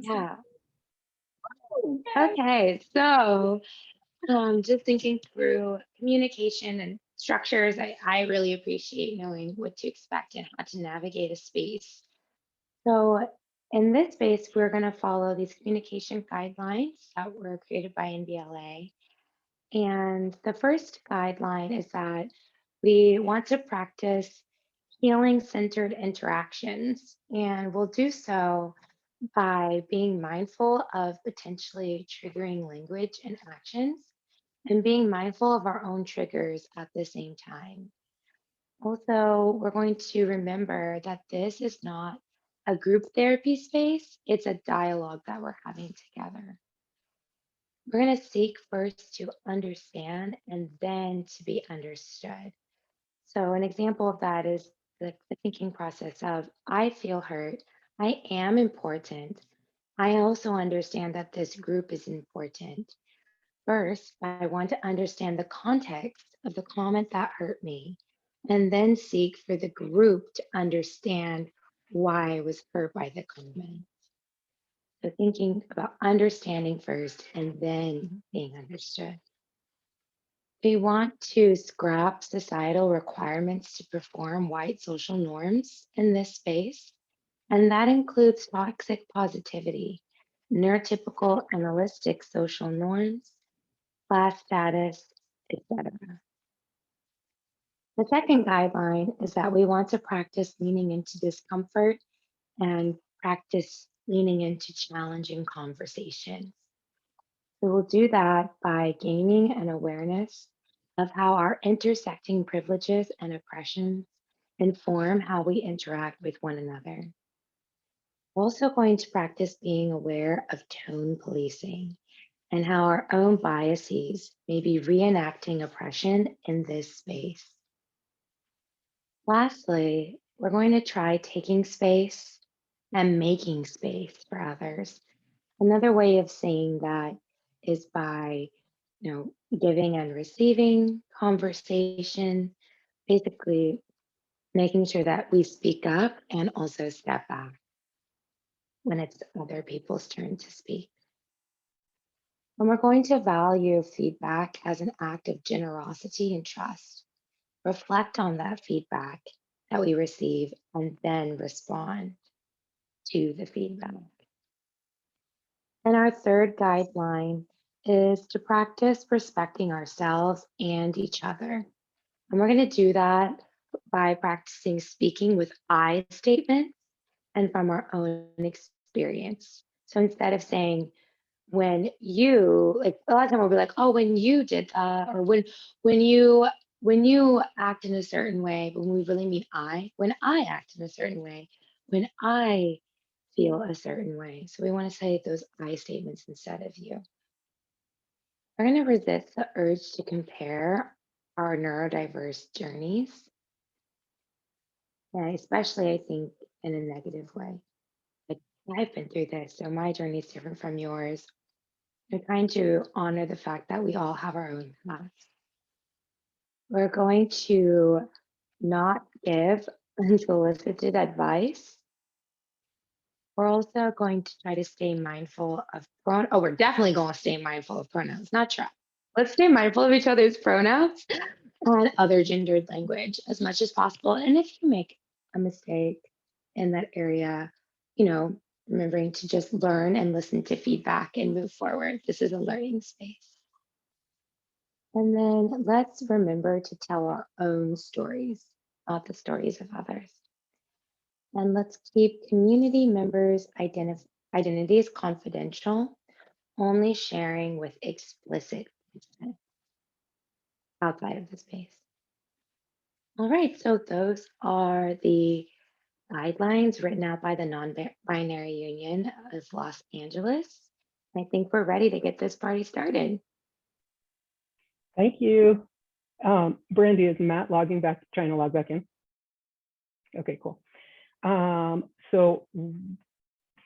Yeah. Okay. So, just thinking through communication and structures, I really appreciate knowing what to expect and how to navigate a space. So, in this space, we're going to follow these communication guidelines that were created by NBLA. And the first guideline is that we want to practice healing centered interactions, and we'll do so by being mindful of potentially triggering language and actions and being mindful of our own triggers at the same time. Also, we're going to remember that this is not a group therapy space, it's a dialogue that we're having together. We're going to seek first to understand and then to be understood. So, an example of that is the thinking process of I feel hurt, I am important. I also understand that this group is important. First, I want to understand the context of the comment that hurt me, and then seek for the group to understand why I was hurt by the comment. So, thinking about understanding first and then being understood. We want to scrap societal requirements to perform white social norms in this space, and that includes toxic positivity, neurotypical analytic social norms, class status, etc. The second guideline is that we want to practice leaning into discomfort and practice leaning into challenging conversations. So we'll do that by gaining an awareness of how our intersecting privileges and oppressions inform how we interact with one another. We're also going to practice being aware of tone policing and how our own biases may be reenacting oppression in this space. Lastly, we're going to try taking space and making space for others. Another way of saying that is by, giving and receiving conversation, basically making sure that we speak up and also step back when it's other people's turn to speak. And we're going to value feedback as an act of generosity and trust. Reflect on that feedback that we receive and then respond to the feedback. And our third guideline is to practice respecting ourselves and each other. And we're going to do that by practicing speaking with I statements and from our own experience. So instead of saying, when you, like a lot of time we'll be like, oh, when you did that, or when you when you act in a certain way, but when we really mean when I act in a certain way, when I feel a certain way. So we want to say those I statements instead of you. We're going to resist the urge to compare our neurodiverse journeys, and especially I think in a negative way. Like I've been through this, so my journey is different from yours. We're trying to honor the fact that we all have our own paths. We're going to not give unsolicited advice. We're also going to try to stay mindful of we're definitely going to stay mindful of pronouns, not try. Let's stay mindful of each other's pronouns and other gendered language as much as possible. And if you make a mistake in that area, remembering to just learn and listen to feedback and move forward. This is a learning space. And then let's remember to tell our own stories, not the stories of others. And let's keep community members' identities confidential, only sharing with explicit consent outside of the space. All right, so those are the guidelines written out by the Non-Binary Union of Los Angeles. I think we're ready to get this party started. Thank you. Brandy, is Matt trying to log back in? Okay, cool. So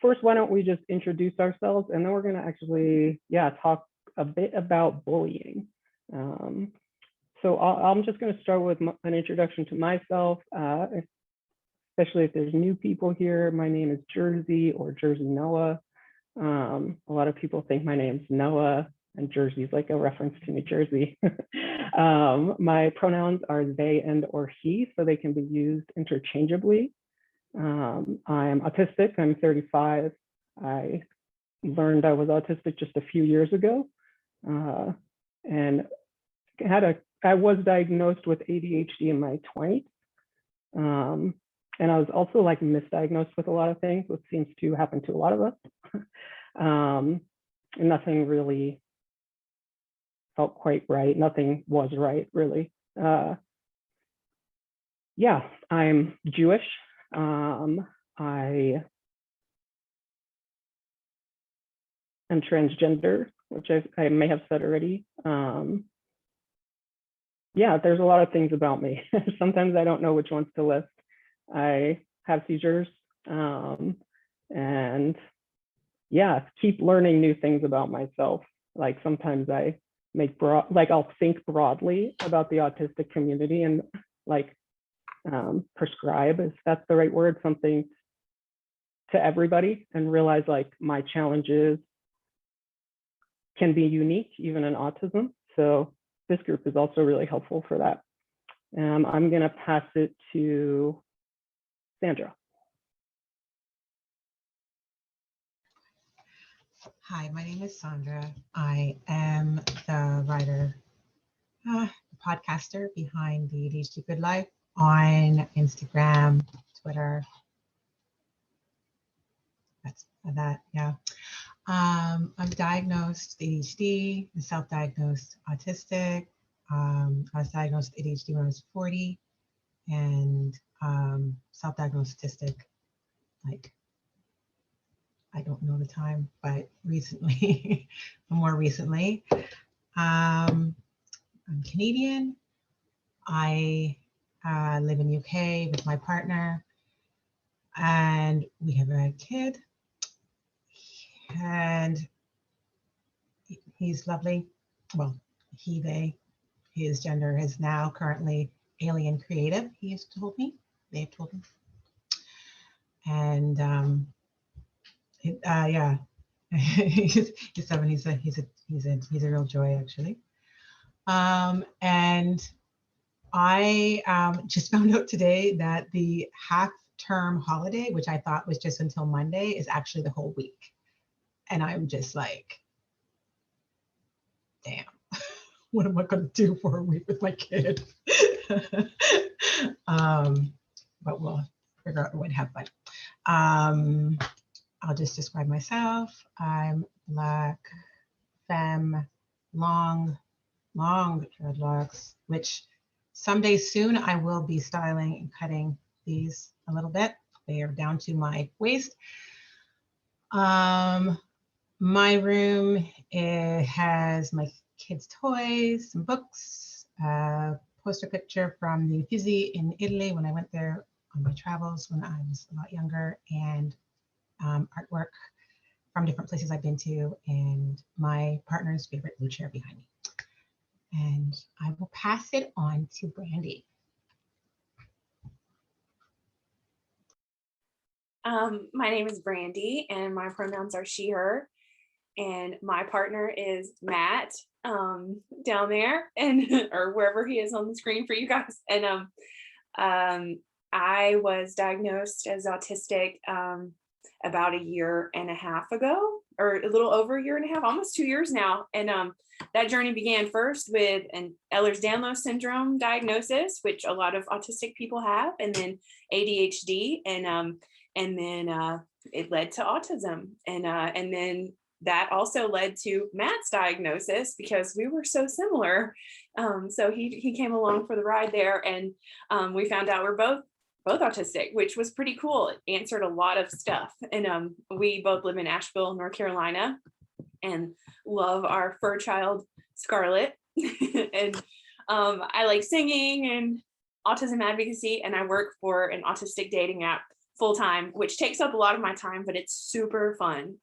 first, why don't we just introduce ourselves, and then we're gonna actually, talk a bit about bullying. So I'm just gonna start with an introduction to myself, especially if there's new people here. My name is Jersey, or Jersey Noah. A lot of people think my name's Noah, and Jersey is like a reference to New Jersey. My pronouns are they and or he, so they can be used interchangeably. I'm autistic. I'm 35. I learned I was autistic just a few years ago, and I was diagnosed with ADHD in my 20s. And I was also like misdiagnosed with a lot of things, which seems to happen to a lot of us. And nothing really felt quite right. Nothing was right, really. Yeah, I'm Jewish. I am transgender, which I may have said already. Yeah, there's a lot of things about me. Sometimes I don't know which ones to list. I have seizures, and yeah, keep learning new things about myself. Like sometimes I I'll think broadly about the autistic community and like prescribe, if that's the right word, something to everybody, and realize like my challenges can be unique even in autism. So this group is also really helpful for that. I'm going to pass it to Sandra. Hi, my name is Sandra. I am the writer, podcaster behind the ADHD Good Life on Instagram, Twitter. That's that, yeah. I'm diagnosed with ADHD, self-diagnosed autistic. I was diagnosed with ADHD when I was 40 and self-diagnosed autistic, like, I don't know the time, but recently, more recently. I'm Canadian. I live in UK with my partner, and we have a kid, and he's lovely. Well, his gender is now currently alien creative. He has told me, they've told me, and yeah, he's 7. He's a real joy, actually. And I just found out today that the half-term holiday, which I thought was just until Monday, is actually the whole week. And I'm just like, damn, what am I going to do for a week with my kid? But we'll figure out a way to have fun. I'll just describe myself. I'm Black, femme, long dreadlocks, which someday soon I will be styling and cutting these a little bit. They are down to my waist. My room, it has my kids' toys, some books, a poster picture from the Uffizi in Italy when I went there on my travels when I was a lot younger, and artwork from different places I've been to, and my partner's favorite blue chair behind me. And I will pass it on to Brandy. My name is Brandy, and my pronouns are she, her, and my partner is Matt, down there, and or wherever he is on the screen for you guys. And I was diagnosed as autistic about 1.5 years ago, or a little over 1.5 years, almost 2 years now. And that journey began first with an Ehlers-Danlos syndrome diagnosis, which a lot of autistic people have, and then ADHD, and then it led to autism, and then that also led to Matt's diagnosis because we were so similar. So he came along for the ride there, and we found out we're both autistic, which was pretty cool. It answered a lot of stuff. And we both live in Asheville, North Carolina, and love our fur child, Scarlett. And I like singing and autism advocacy, and I work for an autistic dating app full time, which takes up a lot of my time, but it's super fun.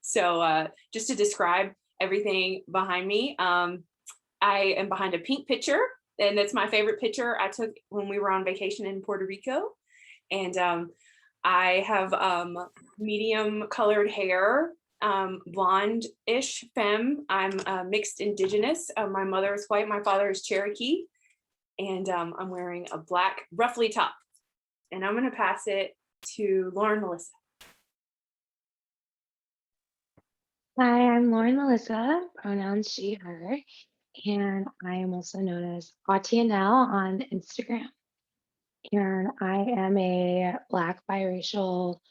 So just to describe everything behind me, I am behind a pink picture, and that's my favorite picture I took when we were on vacation in Puerto Rico. And I have medium colored hair, blonde-ish femme. I'm mixed indigenous. My mother is white, my father is Cherokee, and I'm wearing a black ruffly top. And I'm going to pass it to Lauren Melissa. Hi, I'm Lauren Melissa, pronouns she, her, and I am also known as Autianelle on Instagram. And I am a Black biracial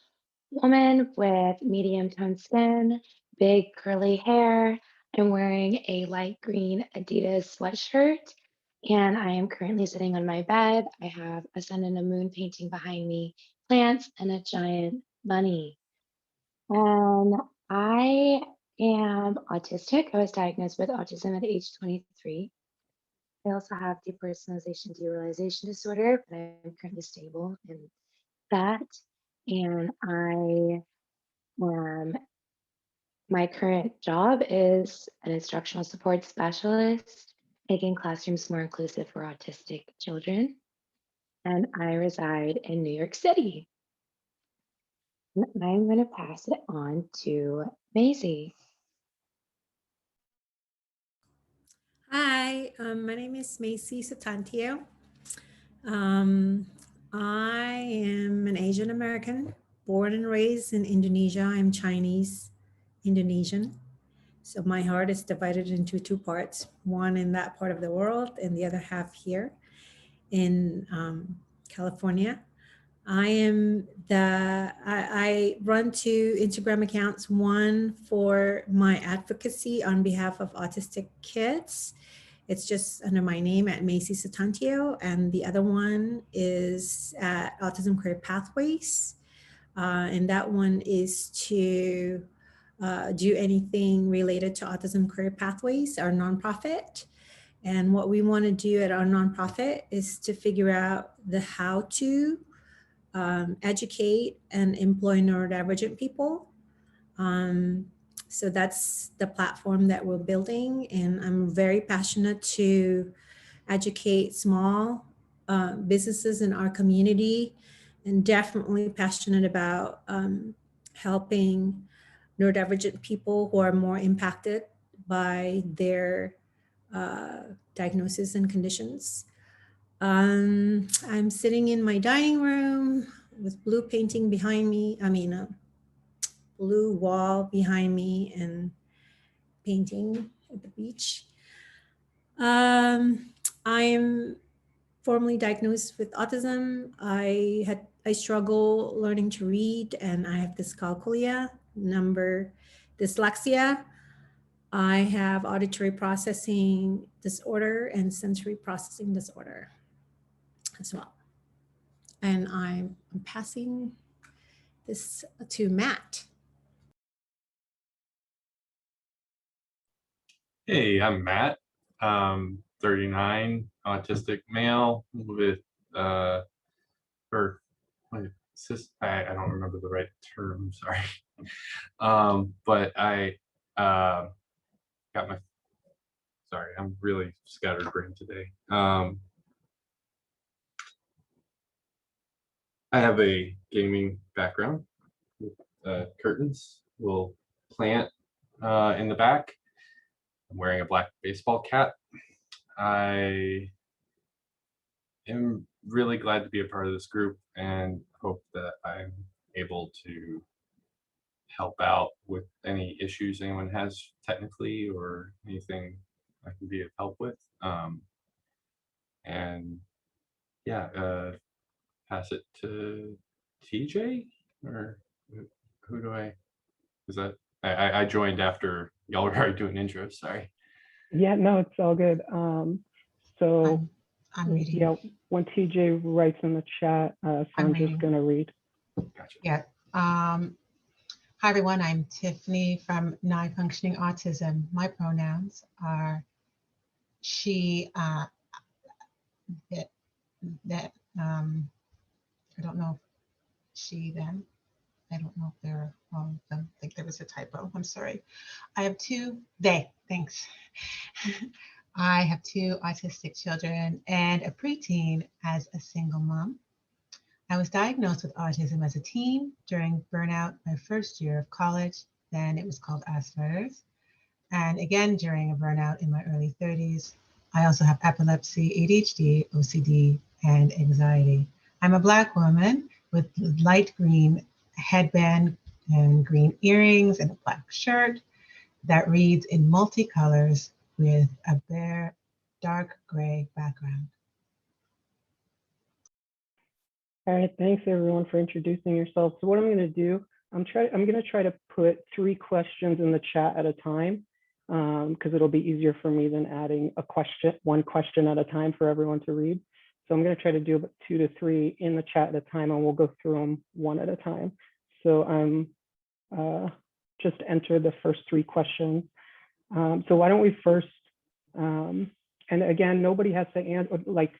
woman with medium toned skin, big curly hair. I'm wearing a light green Adidas sweatshirt, and I am currently sitting on my bed. I have a sun and a moon painting behind me, plants, and a giant bunny. And I am autistic. I was diagnosed with autism at age 23. I also have depersonalization derealization disorder, but I'm currently stable in that. And my current job is an instructional support specialist, making classrooms more inclusive for autistic children. And I reside in New York City. And I'm going to pass it on to Maisie. Hi, my name is Macy Satantio. Um, I am an Asian American, born and raised in Indonesia. I'm Chinese Indonesian. So my heart is divided into two parts, one in that part of the world and the other half here in California. I run two Instagram accounts, one for my advocacy on behalf of autistic kids. It's just under my name at Macy Satantio, and the other one is at Autism Career Pathways. And that one is to do anything related to Autism Career Pathways, our nonprofit. And what we want to do at our nonprofit is to figure out the how to educate and employ neurodivergent people. So that's the platform that we're building, and I'm very passionate to educate small businesses in our community, and definitely passionate about helping neurodivergent people who are more impacted by their diagnosis and conditions. I'm sitting in my dining room with blue painting behind me. Blue wall behind me and painting at the beach. I am formally diagnosed with autism. I struggle learning to read, and I have dyscalculia, dyslexia. I have auditory processing disorder and sensory processing disorder as well. And I'm passing this to Matt. Hey, I'm Matt, 39, autistic male with, I don't remember the right term, sorry. But I got sorry, I'm really scatterbrained today. I have a gaming background with curtains, little plant in the back. I'm wearing a black baseball cap. I am really glad to be a part of this group and hope that I'm able to help out with any issues anyone has technically or anything I can be of help with. And yeah, pass it to TJ, or who do is that? I joined after y'all were already doing intros, sorry. Yeah, no, it's all good. So I'm reading. yeah, when TJ writes in the chat, so I'm just gonna read. Gotcha. Yeah. Hi everyone, I'm Tiffany from Non-Functioning Autism. My pronouns are she, I don't know, she, them. I don't know if they're all of them. I think there was a typo. I'm sorry. I have they, thanks. I have two autistic children and a preteen as a single mom. I was diagnosed with autism as a teen during burnout my first year of college then it was called Asperger's. And again, during a burnout in my early 30s, I also have epilepsy, ADHD, OCD, and anxiety. I'm a Black woman with light green headband and green earrings and a black shirt that reads in multicolors with a bare dark gray background. All right, thanks everyone for introducing yourselves. So what I'm going to do, I'm going to try to put 3 questions in the chat at a time, because it'll be easier for me than adding one question at a time for everyone to read. So I'm going to try to do about 2 to 3 in the chat at a time, and we'll go through them one at a time. So I'm just enter the first 3 questions. So why don't we first, and again, nobody has to answer, like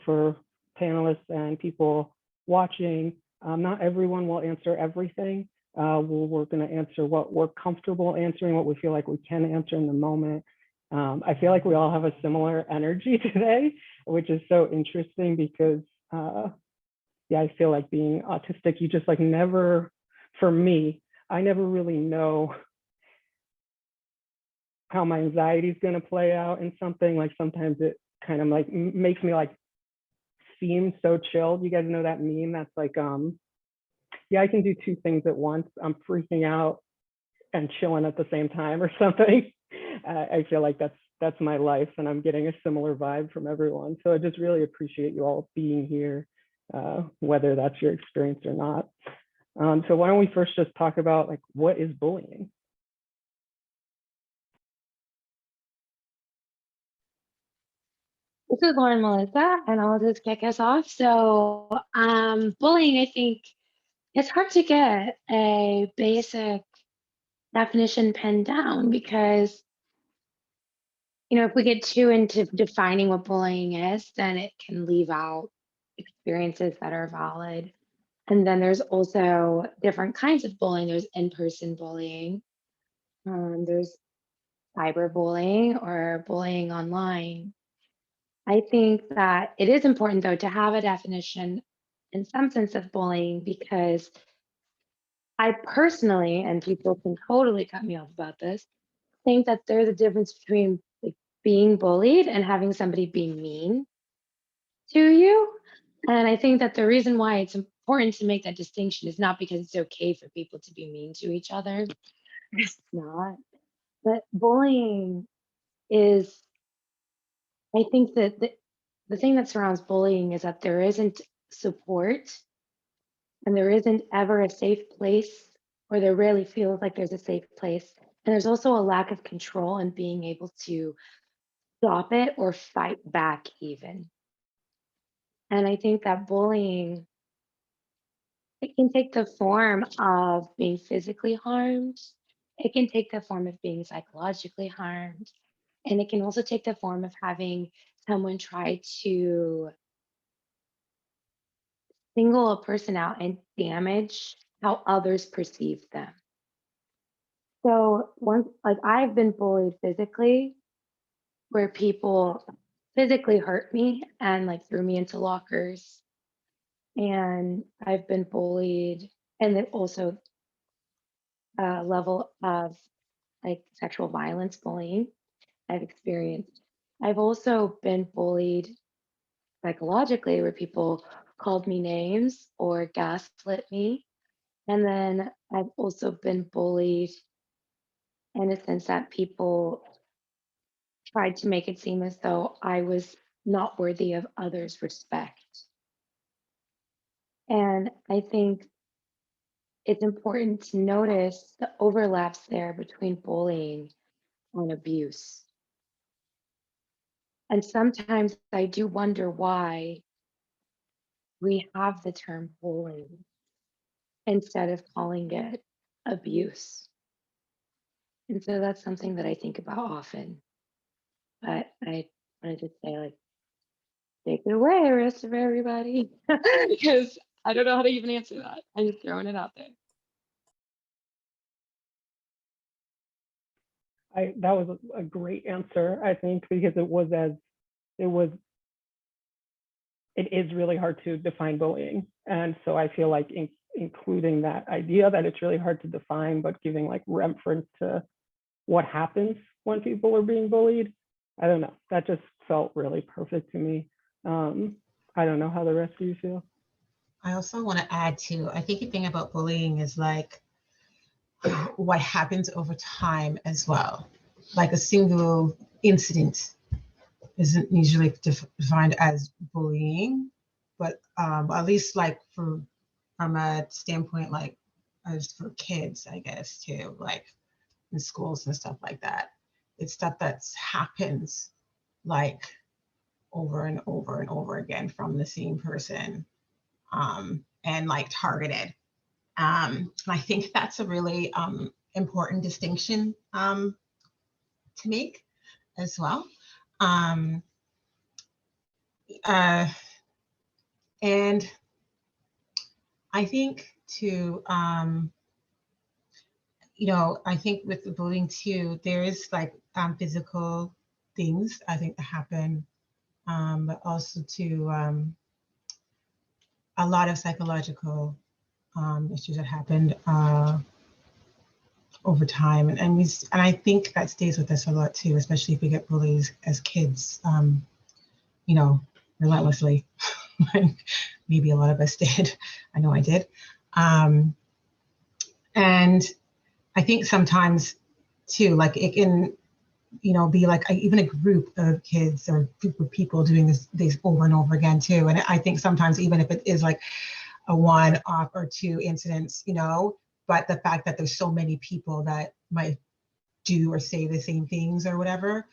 for panelists and people watching, not everyone will answer everything. We're going to answer what we're comfortable answering, what we feel like we can answer in the moment. I feel like we all have a similar energy today, which is so interesting because, yeah, I feel like being autistic, you just like never, for me, I never really know how my anxiety is going to play out in something. Like sometimes it kind of like makes me like seem so chilled. You guys know that meme that's like, yeah, I can do 2 things at once. I'm freaking out and chilling at the same time or something. I feel like that's my life, and I'm getting a similar vibe from everyone. So I just really appreciate you all being here, whether that's your experience or not. So why don't we first just talk about like, what is bullying? This is Lauren Melissa, and I'll just kick us off. So, bullying, I think it's hard to get a basic definition pinned down because, if we get too into defining what bullying is, then it can leave out experiences that are valid. And then there's also different kinds of bullying. There's in-person bullying, there's cyberbullying or bullying online. I think that it is important, though, to have a definition in some sense of bullying because I personally, and people can totally cut me off about this, think that there's a difference between like being bullied and having somebody be mean to you. And I think that the reason why it's important to make that distinction is not because it's okay for people to be mean to each other. It's not. But bullying is, I think that the thing that surrounds bullying is that there isn't support and there isn't ever a safe place, or there rarely feels like there's a safe place. And there's also a lack of control and being able to stop it or fight back, even. And I think that bullying, it can take the form of being physically harmed, it can take the form of being psychologically harmed, and it can also take the form of having someone try to single a person out and damage how others perceive them. So once, like I've been bullied physically, where people physically hurt me and like threw me into lockers. And I've been bullied, and then also a level of like sexual violence bullying I've experienced. I've also been bullied psychologically, where people called me names or gaslit me. And then I've also been bullied in a sense that people tried to make it seem as though I was not worthy of others' respect. And I think it's important to notice the overlaps there between bullying and abuse. And sometimes I do wonder why we have the term bullying instead of calling it abuse. And so that's something that I think about often. But I wanted to say, like, take it away, rest of everybody, because I don't know how to even answer that. I'm just throwing it out there. That was a great answer, I think, because it is really hard to define bullying. And so I feel like including that idea that it's really hard to define, but giving like reference to what happens when people are being bullied. I don't know. That just felt really perfect to me. I don't know how the rest of you feel. I also want to add too, I think the thing about bullying is like what happens over time as well. Like a single incident isn't usually defined as bullying, but at least like from a standpoint, like as for kids, I guess too, like in schools and stuff like that. It's stuff that happens like over and over and over again from the same person, and like targeted. And I think that's a really important distinction to make as well. Um, and I think too, I think with the bullying too, there is like physical things I think that happen, but also to a lot of psychological issues that happened over time, and I think that stays with us a lot too, especially if we get bullied as kids, relentlessly. Like maybe a lot of us did. I know I did, and I think sometimes too, like it can, be like even a group of kids or group of people doing this over and over again too. And I think sometimes even if it is like a one-off or two incidents, but the fact that there's so many people that might do or say the same things or whatever,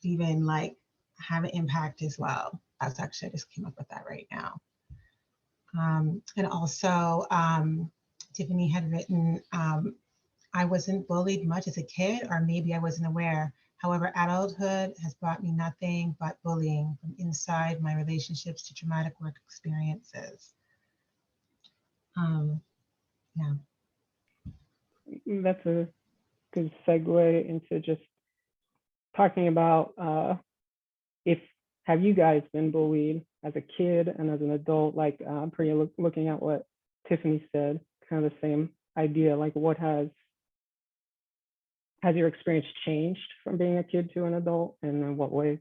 even like have an impact as well. That's actually, I just came up with that right now. And also, Tiffany had written, I wasn't bullied much as a kid, or maybe I wasn't aware. However, adulthood has brought me nothing but bullying from inside my relationships to traumatic work experiences. Yeah. That's a good segue into just talking about have you guys been bullied as a kid and as an adult? Like looking at what Tiffany said, kind of the same idea. Like what has your experience changed from being a kid to an adult, and in what ways?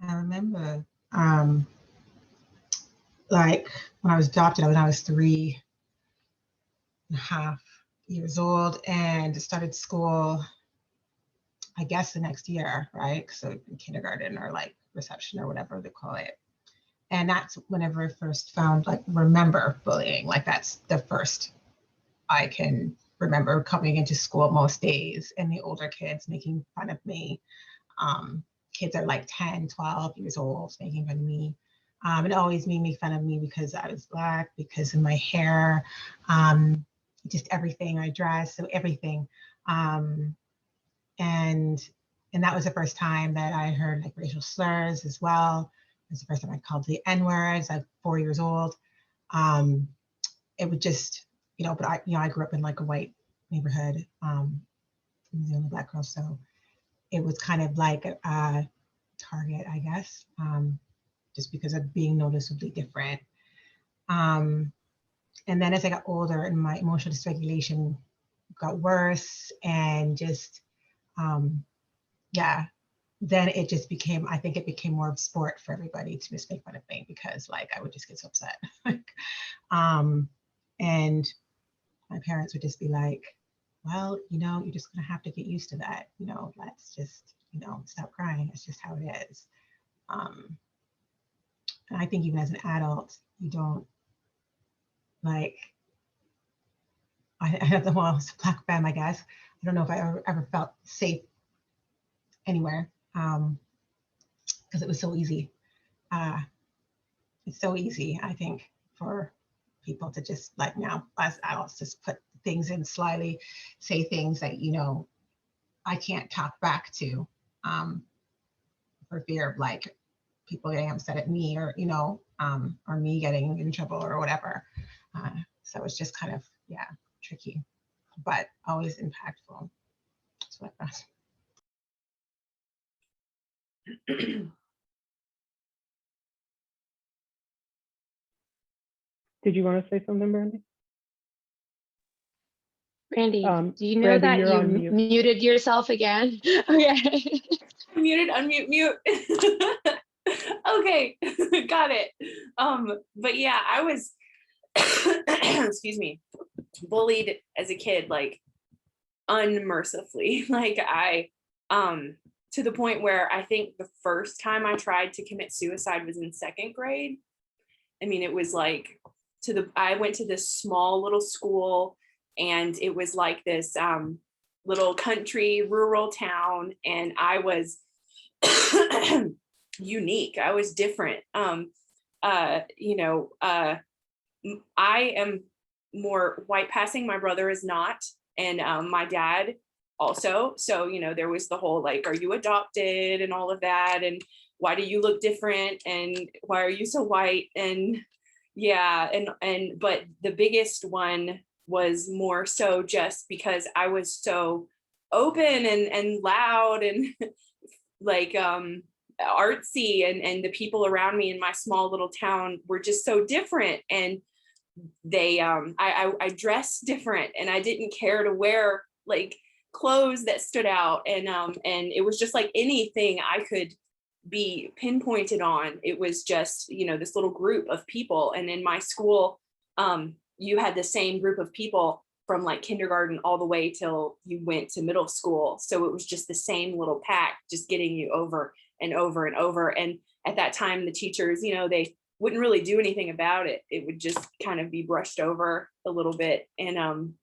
I remember like when I was adopted, when I was 3.5 years old and started school, I guess the next year, right? So in kindergarten or like reception or whatever they call it. And that's whenever I first remember bullying. Like that's the first I can remember coming into school most days and the older kids making fun of me. Kids are like 10, 12 years old making fun of me. And always make fun of me because I was Black, because of my hair, just everything I dress, so everything. And that was the first time that I heard like racial slurs as well. It was the first time I called the N-words. I was 4 years old. It would just, but I grew up in like a white neighborhood, the only Black girl, so it was kind of like a target, I guess, just because of being noticeably different. And then as I got older and my emotional dysregulation got worse, and just then it just became, I think it became more of sport for everybody to just make fun of me because like I would just get so upset. And my parents would just be like, well, you're just gonna have to get used to that. Let's just, stop crying. It's just how it is. And I think even as an adult, you don't like, I have the, well, I was a Black femme, I guess. I don't know if I ever felt safe anywhere, because it was so easy. It's so easy, I think, for people to just like now as adults just put things in slyly, say things that I can't talk back to, for fear of like people getting upset at me, or or me getting in trouble or whatever. So it's just kind of tricky, but always impactful. That's what I thought. Did you want to say something, Brandy? Randy, do you know Brandy, that you're you on mute. muted yourself again? Okay. Muted, unmute, mute. Okay, got it. But yeah, I was, excuse me, bullied as a kid, like unmercifully. Like to the point where I think the first time I tried to commit suicide was in 2nd grade. I mean, it was like I went to this small little school, and it was like this little country rural town, and I was unique. I was different. I am more white passing. My brother is not, and my dad also. So there was the whole like, are you adopted and all of that, and why do you look different, and why are you so white, and yeah, and but the biggest one was more so just because I was so open and loud and like artsy, and the people around me in my small little town were just so different, and they I dressed different, and I didn't care to wear like clothes that stood out, and it was just like anything I could be pinpointed on. It was just this little group of people, and in my school you had the same group of people from like kindergarten all the way till you went to middle school. So it was just the same little pack, just getting you over and over and over. And at that time, the teachers, they wouldn't really do anything about it. It would just kind of be brushed over a little bit. And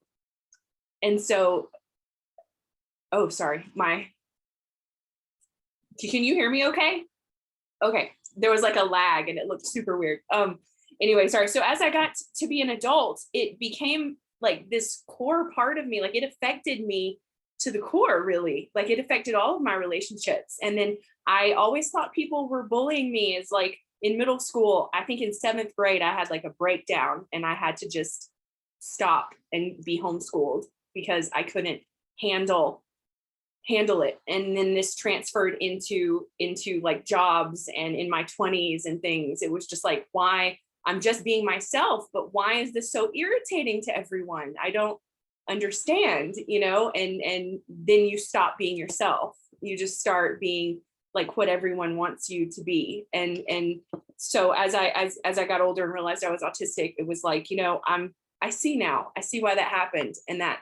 so, oh, sorry, can you hear me okay? Okay, there was like a lag and it looked super weird. Anyway, sorry. So as I got to be an adult, it became like this core part of me. Like it affected me to the core, really. Like it affected all of my relationships. And then I always thought people were bullying me. As like in middle school, I think in 7th grade, I had like a breakdown, and I had to just stop and be homeschooled because I couldn't handle it. And then this transferred into like jobs, and in my 20s and things. It was just like, why? I'm just being myself, but why is this so irritating to everyone? I don't understand, and then you stop being yourself. You just start being like what everyone wants you to be. And so as I got older and realized I was autistic, it was like, I see now. I see why that happened, and that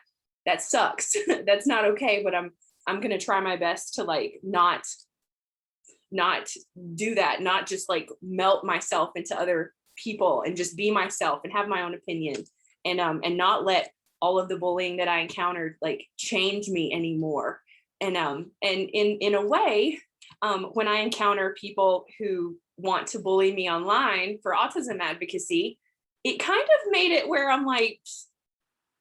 sucks. That's not okay, but I'm going to try my best to like not do that, not just like melt myself into other people, and just be myself and have my own opinion, and not let all of the bullying that I encountered like change me anymore. And in a way, when I encounter people who want to bully me online for autism advocacy, it kind of made it where I'm like,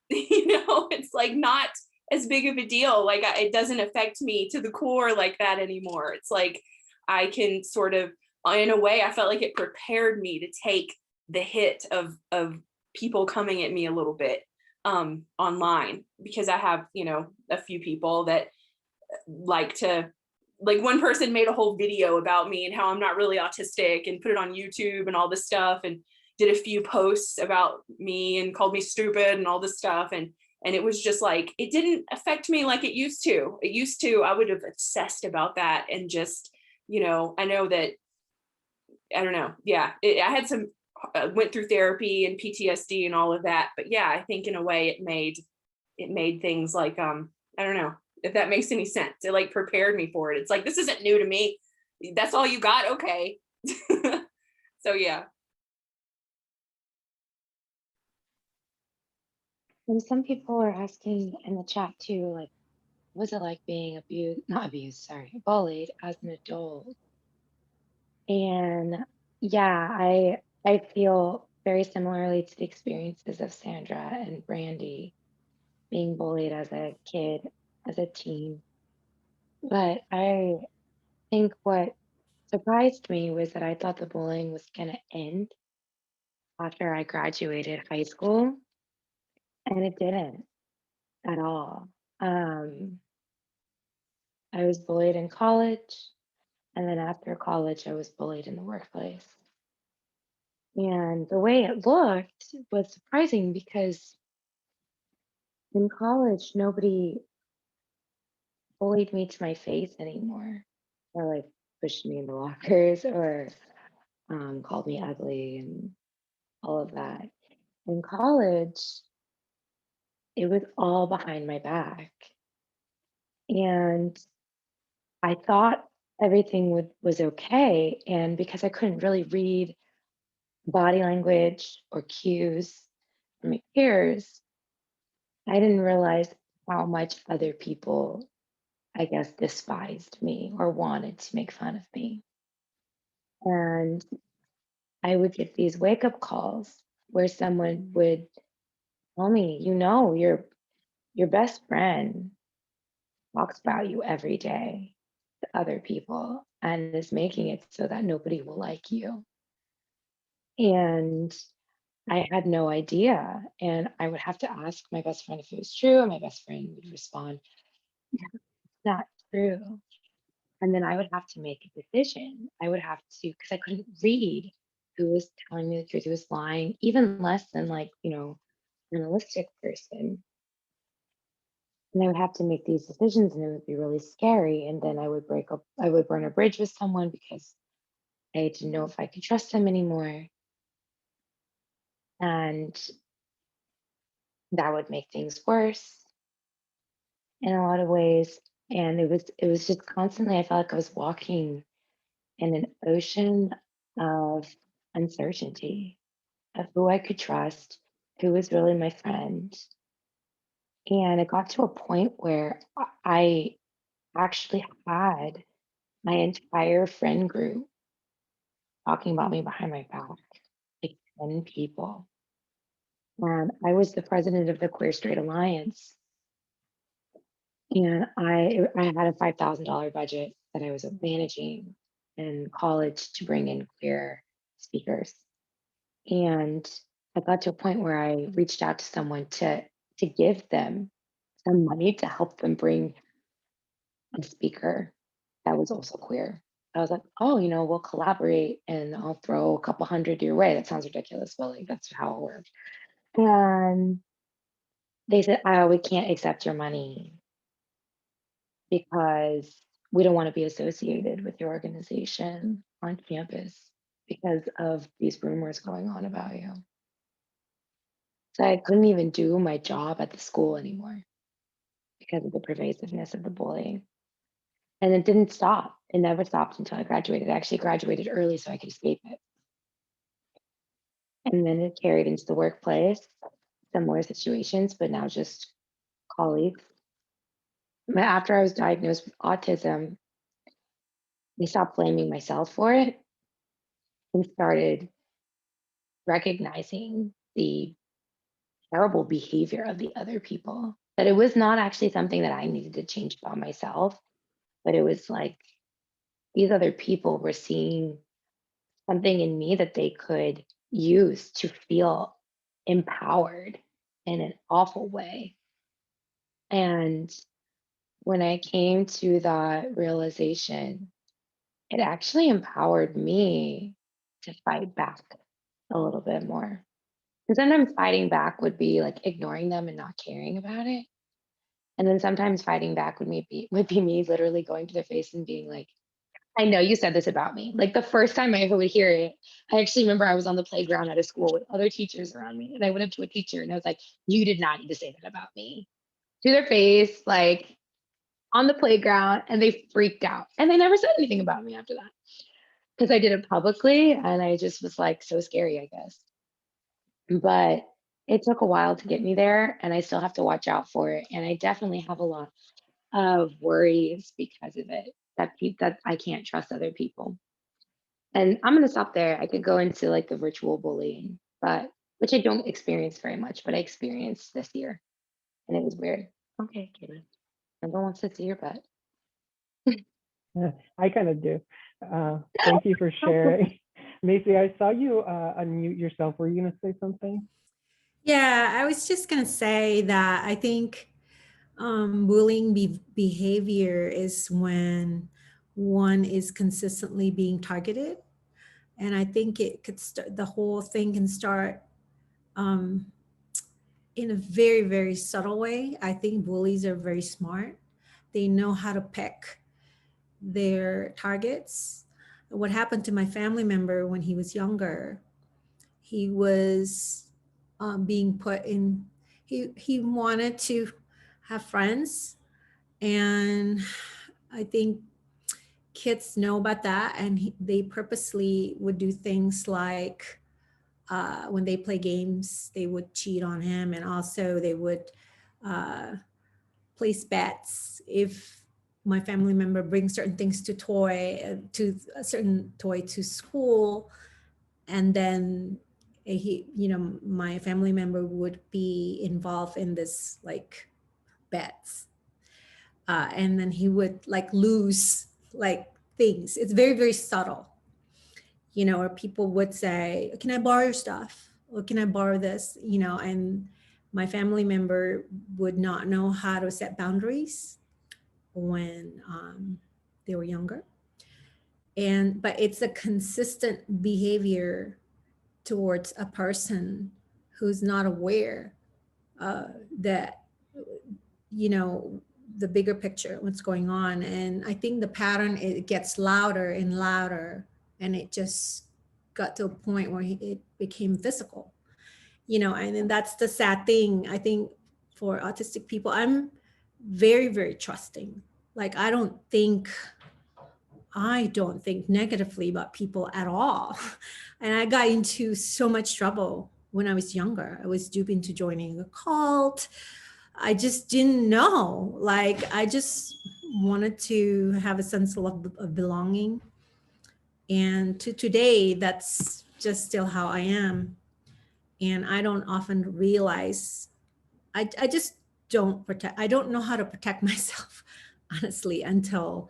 it's like not as big of a deal. Like it doesn't affect me to the core like that anymore. It's like I can sort of, in a way, I felt like it prepared me to take the hit of people coming at me a little bit online, because I have, a few people that like to, like one person made a whole video about me and how I'm not really autistic, and put it on YouTube and all this stuff, and did a few posts about me and called me stupid and all this stuff. And it was just like, it didn't affect me like it used to. I would have obsessed about that, and just, I know that, I don't know. Yeah, I had some, went through therapy and PTSD and all of that. But yeah, I think in a way it made things like, I don't know if that makes any sense. It like prepared me for it. It's like, this isn't new to me. That's all you got? Okay. So yeah. And some people are asking in the chat too, like, was it like being bullied as an adult? And yeah, I feel very similarly to the experiences of Sandra and Brandy, being bullied as a kid, as a teen. But I think what surprised me was that I thought the bullying was going to end after I graduated high school, and it didn't at all. I was bullied in college, and then after college, I was bullied in the workplace. And the way it looked was surprising because in college, nobody bullied me to my face anymore, or like pushed me in the lockers, or called me ugly and all of that. In college, it was all behind my back. And I thought everything was okay. And because I couldn't really read body language or cues from my peers, I didn't realize how much other people, I guess, despised me or wanted to make fun of me. And I would get these wake up calls where someone would tell me, your best friend talks about you every day to other people and is making it so that nobody will like you. And I had no idea. And I would have to ask my best friend if it was true, and my best friend would respond, "It's not true." And then I would have to make a decision. I would have to, because I couldn't read who was telling me the truth, who was lying, even less than like, an realistic person. And I would have to make these decisions and it would be really scary. And then I would burn a bridge with someone because I didn't know if I could trust them anymore. And that would make things worse in a lot of ways. And it was just constantly, I felt like I was walking in an ocean of uncertainty of who I could trust, who was really my friend. And it got to a point where I actually had my entire friend group talking about me behind my back, like 10 people. And I was the president of the Queer Straight Alliance. And I had a $5,000 budget that I was managing in college to bring in queer speakers. And I got to a point where I reached out to someone to give them some money to help them bring a speaker that was also queer. I was like, oh, we'll collaborate and I'll throw a couple hundred your way. That sounds ridiculous, but like that's how it worked. And they said, oh, we can't accept your money because we don't want to be associated with your organization on campus because of these rumors going on about you. So I couldn't even do my job at the school anymore because of the pervasiveness of the bullying. And it didn't stop. It never stopped until I graduated. I actually graduated early so I could escape it. And then it carried into the workplace, similar situations, but now just colleagues. But after I was diagnosed with autism, I stopped blaming myself for it and started recognizing the terrible behavior of the other people. That it was not actually something that I needed to change about myself, but it was like these other people were seeing something in me that they could use to feel empowered in an awful way. And when I came to that realization, it actually empowered me to fight back a little bit more. And sometimes fighting back would be like ignoring them and not caring about it. And then sometimes fighting back would be me literally going to their face and being like, I know you said this about me. Like the first time I ever would hear it, I actually remember I was on the playground at a school with other teachers around me. And I went up to a teacher and I was like, you did not need to say that about me. To their face, like on the playground, and they freaked out. And they never said anything about me after that. Because I did it publicly and I just was like so scary, I guess. But it took a while to get me there and I still have to watch out for it. And I definitely have a lot of worries because of it that I can't trust other people. And I'm gonna stop there. I could go into like the virtual bullying, but which I don't experience very much, but I experienced this year and it was weird. Okay, Katie. No one wants to see your butt. Yeah, I kind of do. Thank you for sharing. Macy, I saw you unmute yourself. Were you going to say something? Yeah, I was just going to say that I think bullying behavior is when one is consistently being targeted And I think it could start, the whole thing can start in a very, very subtle way. I think bullies are very smart. They know how to pick their targets. What happened to my family member when he was younger, he was being put in, he wanted to have friends. And I think kids know about that. And they purposely would do things like when they play games, they would cheat on him. And also they would place bets. If my family member brings certain things to a certain toy to school, and then my family member would be involved in this like bets, and then he would like lose like things. It's very, very subtle, or people would say, can I borrow your stuff? Or can I borrow this? And my family member would not know how to set boundaries when they were younger. But it's a consistent behavior towards a person who's not aware that, the bigger picture, what's going on. And I think the pattern, it gets louder and louder, and it just got to a point where it became physical, and then that's the sad thing. I think for autistic people, I'm very, very trusting. Like, I don't think negatively about people at all. And I got into so much trouble when I was younger. I was duped into joining a cult. I just didn't know. Like, I just wanted to have a sense of belonging. And to today, that's just still how I am. And I don't often realize, I just I don't know how to protect myself, honestly, until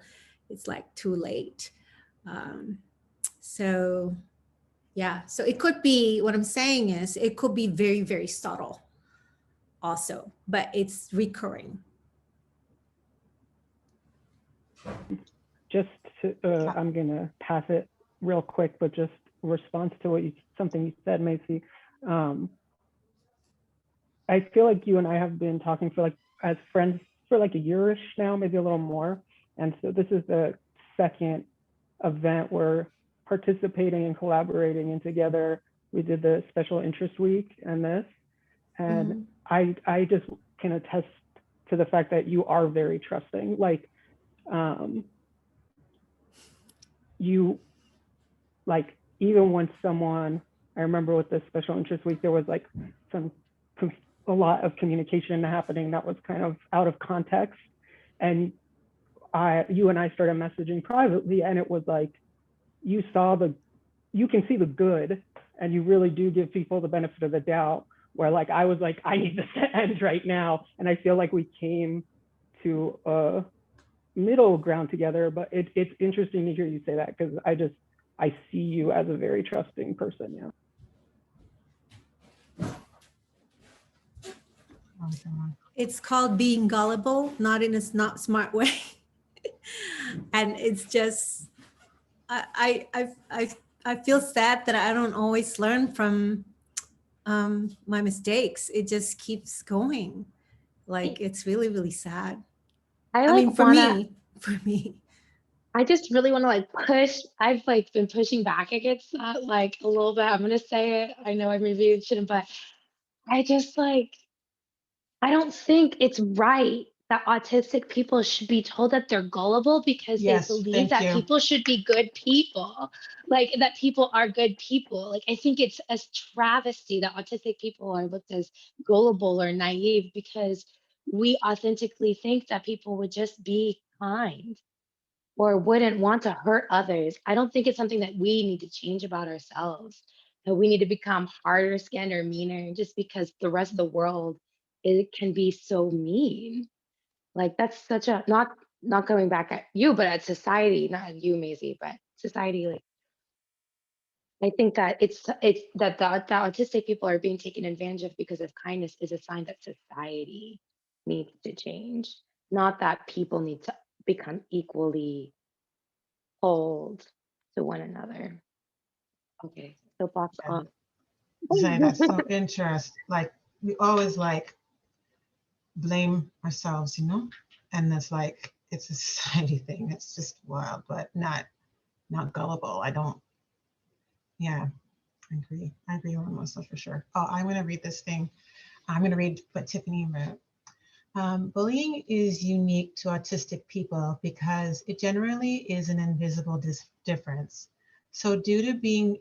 it's like too late. So yeah, so it could be, what I'm saying is, it could be very, very subtle also, but it's recurring. Just to, I'm gonna pass it real quick, but just response to something you said, Macy. I feel like you and I have been talking for as friends for like a yearish now, maybe a little more. And so this is the second event we're participating and collaborating in together. We did the special interest week and this, and I just can attest to the fact that you are very trusting. Like, you, like, even when someone, I remember with the special interest week, there was like a lot of communication happening that was kind of out of context. And you and I started messaging privately, and it was like, you can see the good, and you really do give people the benefit of the doubt, where like, I was like, I need this to end right now. And I feel like we came to a middle ground together. But it's interesting to hear you say that, because I see you as a very trusting person. Yeah. It's called being gullible, not in a not smart way. And it's just, I feel sad that I don't always learn from my mistakes. It just keeps going. Like, it's really, really sad. I I like mean, for me. I just really want to like push. I've like been pushing back against that like a little bit. I'm gonna say it. I know I maybe shouldn't, but I just like, I don't think it's right that autistic people should be told that they're gullible because they Yes, believe thank that you. people should be good people, like that people are good people. Like, I think it's a travesty that autistic people are looked as gullible or naive because we authentically think that people would just be kind or wouldn't want to hurt others. I don't think it's something that we need to change about ourselves. That we need to become harder skinned or meaner just because the rest of the world, it can be so mean. Like, that's such a not going back at you, but at society, not at you, Maisie, but society. Like, I think that it's that the autistic people are being taken advantage of because of kindness is a sign that society needs to change, not that people need to become equally hold to one another. Okay, soapbox Yeah, off. say that's so interesting. Like we always like blame ourselves, and that's like it's a society thing. It's just wild, but not gullible. I don't. Yeah, I agree on Melissa for sure. Oh, I'm gonna read this thing. I'm gonna read what Tiffany wrote. Bullying is unique to autistic people because it generally is an invisible difference. So due to being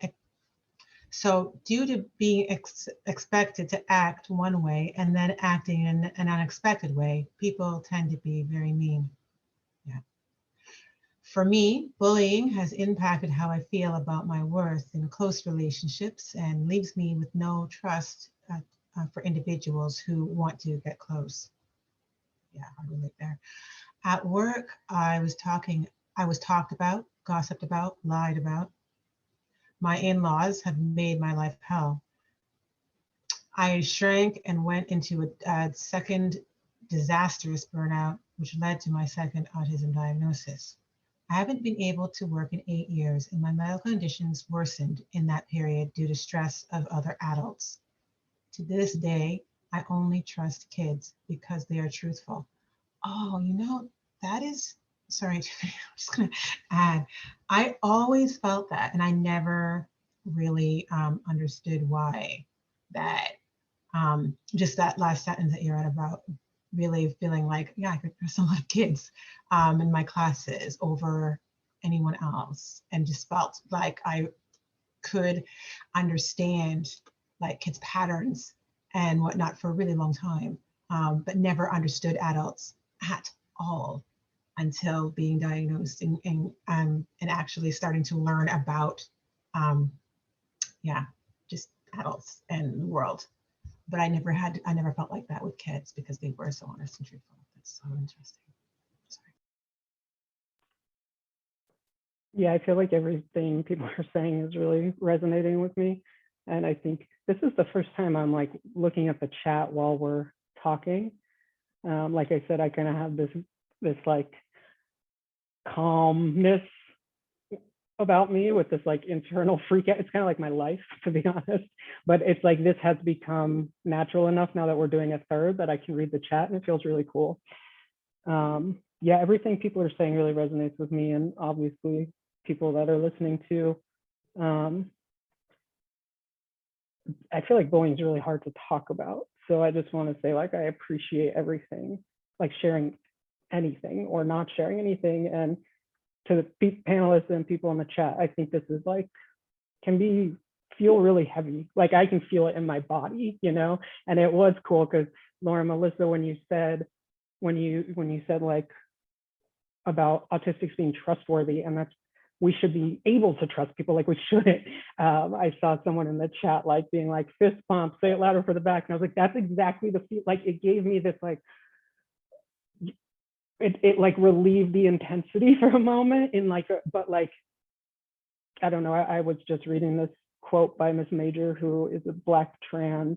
expected to act one way and then acting in an unexpected way, people tend to be very mean. Yeah. For me, bullying has impacted how I feel about my worth in close relationships and leaves me with no trust for individuals who want to get close. Yeah, I relate there. At work, I was talked about, gossiped about, lied about. My in-laws have made my life hell. I shrank and went into a second disastrous burnout, which led to my second autism diagnosis. I haven't been able to work in 8 years, and my medical conditions worsened in that period due to stress of other adults. To this day, I only trust kids because they are truthful. Oh, that is, sorry, I'm just going to add, I always felt that, and I never really understood why that, just that last sentence that you read about really feeling like, yeah, I could trust a lot of kids in my classes over anyone else, and just felt like I could understand like kids' patterns and whatnot for a really long time, but never understood adults at all until being diagnosed and actually starting to learn about, um, yeah, just adults and the world. But I never felt like that with kids because they were so honest and truthful. That's so interesting. Sorry. Yeah, I feel like everything people are saying is really resonating with me. And I think this is the first time I'm like looking at the chat while we're talking. Like I said, I kind of have this like calmness about me with this like internal freak out. It's kind of like my life, to be honest. But it's like this has become natural enough now that we're doing a third that I can read the chat, and it feels really cool. Yeah, everything people are saying really resonates with me, and obviously people that are listening to. I feel like bullying is really hard to talk about. So I just want to say, like, I appreciate everything, like sharing anything or not sharing anything. And to the panelists and people in the chat, I think this is like, feel really heavy. Like I can feel it in my body, and it was cool because Laura, Melissa, when you said like about autistics being trustworthy, and that's, we should be able to trust people, like we shouldn't. I saw someone in the chat like being like fist pump, say it louder for the back. And I was like, that's exactly the feel. Like it gave me this like, it like relieved the intensity for a moment in like, but like, I don't know. I was just reading this quote by Miss Major, who is a Black trans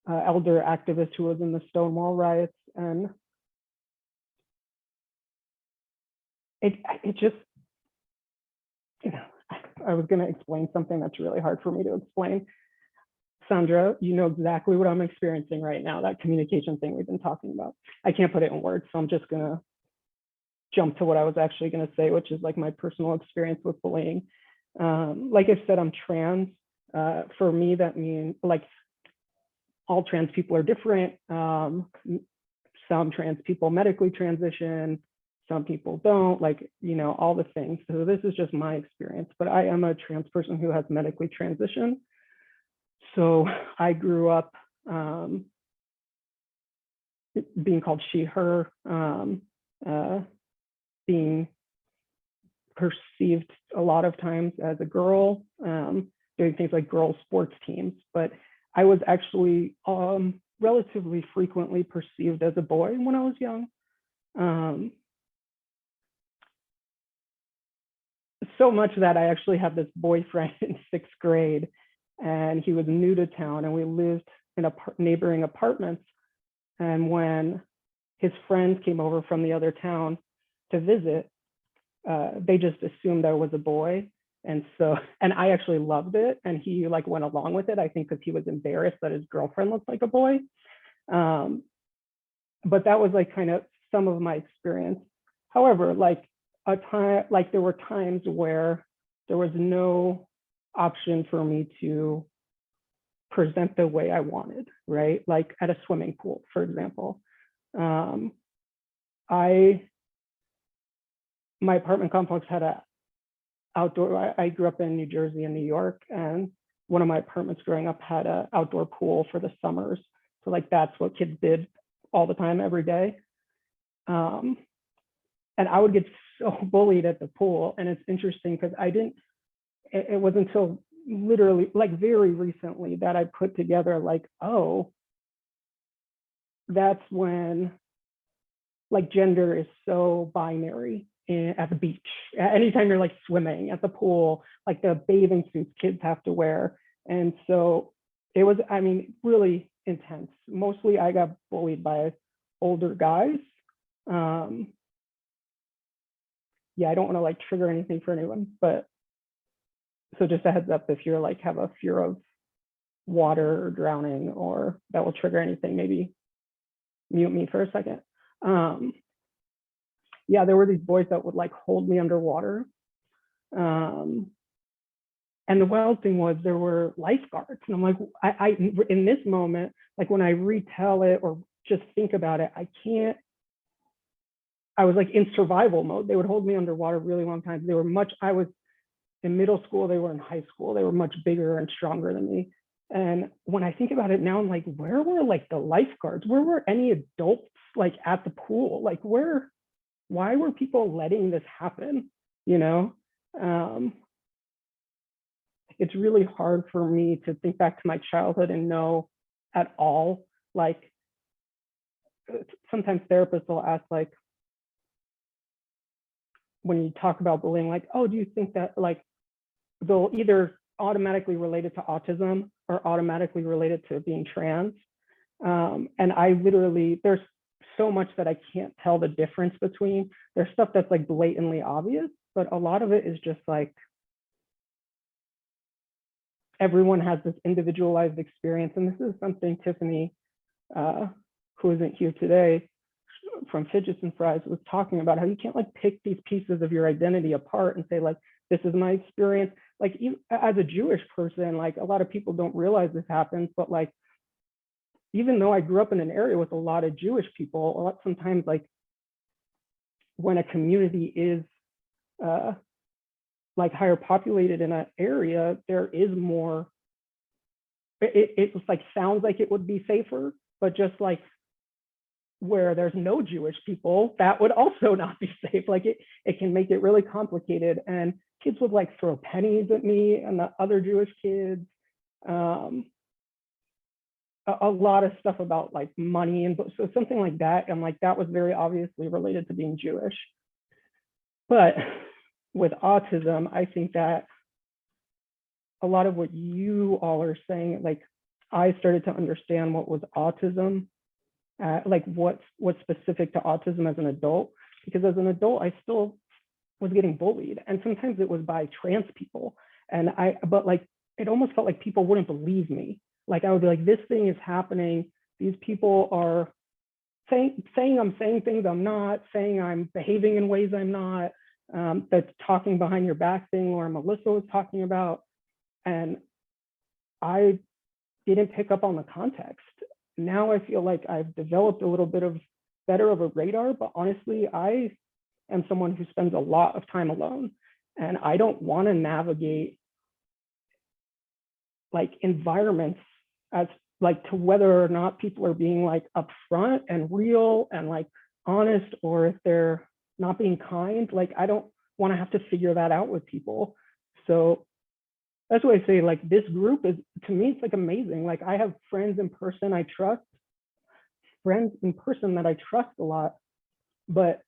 elder activist who was in the Stonewall riots. And it just, I was going to explain something that's really hard for me to explain. Sandra, you know exactly what I'm experiencing right now, that communication thing we've been talking about. I can't put it in words, so I'm just going to jump to what I was actually going to say, which is like my personal experience with bullying. Like I said, I'm trans. For me, that means like all trans people are different. Some trans people medically transition, some people don't, like, all the things. So this is just my experience, but I am a trans person who has medically transitioned. So I grew up being called she, her, being perceived a lot of times as a girl, doing things like girl sports teams. But I was actually relatively frequently perceived as a boy when I was young. So much that I actually had this boyfriend in 6th grade, and he was new to town, and we lived in neighboring apartments. And when his friends came over from the other town to visit, they just assumed I was a boy. And so, and I actually loved it. And he like went along with it, I think, because he was embarrassed that his girlfriend looked like a boy. But that was like kind of some of my experience. However, like there were times where there was no option for me to present the way I wanted, right? Like at a swimming pool, for example. My apartment complex had a outdoor, I grew up in New Jersey and New York, and one of my apartments growing up had an outdoor pool for the summers. So like that's what kids did all the time, every day. And I would get so bullied at the pool. And it's interesting because it wasn't until literally like very recently that I put together like, oh, that's when like gender is so binary at the beach. Anytime you're like swimming at the pool, like the bathing suits kids have to wear. And so it was, I mean, really intense. Mostly I got bullied by older guys. Yeah, I don't want to like trigger anything for anyone, but so just a heads up, if you're like have a fear of water or drowning or that will trigger anything, maybe mute me for a second. Yeah, there were these boys that would like hold me underwater. And the wild thing was there were lifeguards. And I'm like, I in this moment, like when I retell it or just think about it, I was like in survival mode. They would hold me underwater really long times. I was in middle school, they were in high school. They were much bigger and stronger than me. And when I think about it now, I'm like, where were like the lifeguards? Where were any adults like at the pool? Like why were people letting this happen? You know, it's really hard for me to think back to my childhood and know at all. Like sometimes therapists will ask, like, when you talk about bullying, like, oh, do you think that like they'll either automatically relate it to autism or automatically relate it to being trans? And I literally, there's so much that I can't tell the difference between. There's stuff that's like blatantly obvious, but a lot of it is just like everyone has this individualized experience. And this is something Tiffany, who isn't here today, from Fidgets and Fries, was talking about, how you can't like pick these pieces of your identity apart and say like, this is my experience. Like as a Jewish person, like a lot of people don't realize this happens, but like, even though I grew up in an area with a lot of Jewish people, sometimes like when a community is like higher populated in an area, there is more, it like sounds like it would be safer, but just like where there's no Jewish people, that would also not be safe. Like it can make it really complicated. And kids would like throw pennies at me and the other Jewish kids. A lot of stuff about like money and so something like that. And like that was very obviously related to being Jewish. But with autism, I think that a lot of what you all are saying, like I started to understand what was autism, like what's specific to autism as an adult, because as an adult, I still was getting bullied. And sometimes it was by trans people. But like, it almost felt like people wouldn't believe me. Like I would be like, this thing is happening. These people are saying I'm saying things I'm not, saying I'm behaving in ways I'm not. That's talking behind your back thing Laura Melissa was talking about. And I didn't pick up on the context. Now I feel like I've developed a little bit of better of a radar, but honestly, I am someone who spends a lot of time alone, and I don't want to navigate like environments as like to whether or not people are being like upfront and real and like honest, or if they're not being kind. Like I don't want to have to figure that out with people. So that's why I say like this group is, to me, it's like amazing. Like I have friends in person I trust, friends in person that I trust a lot, but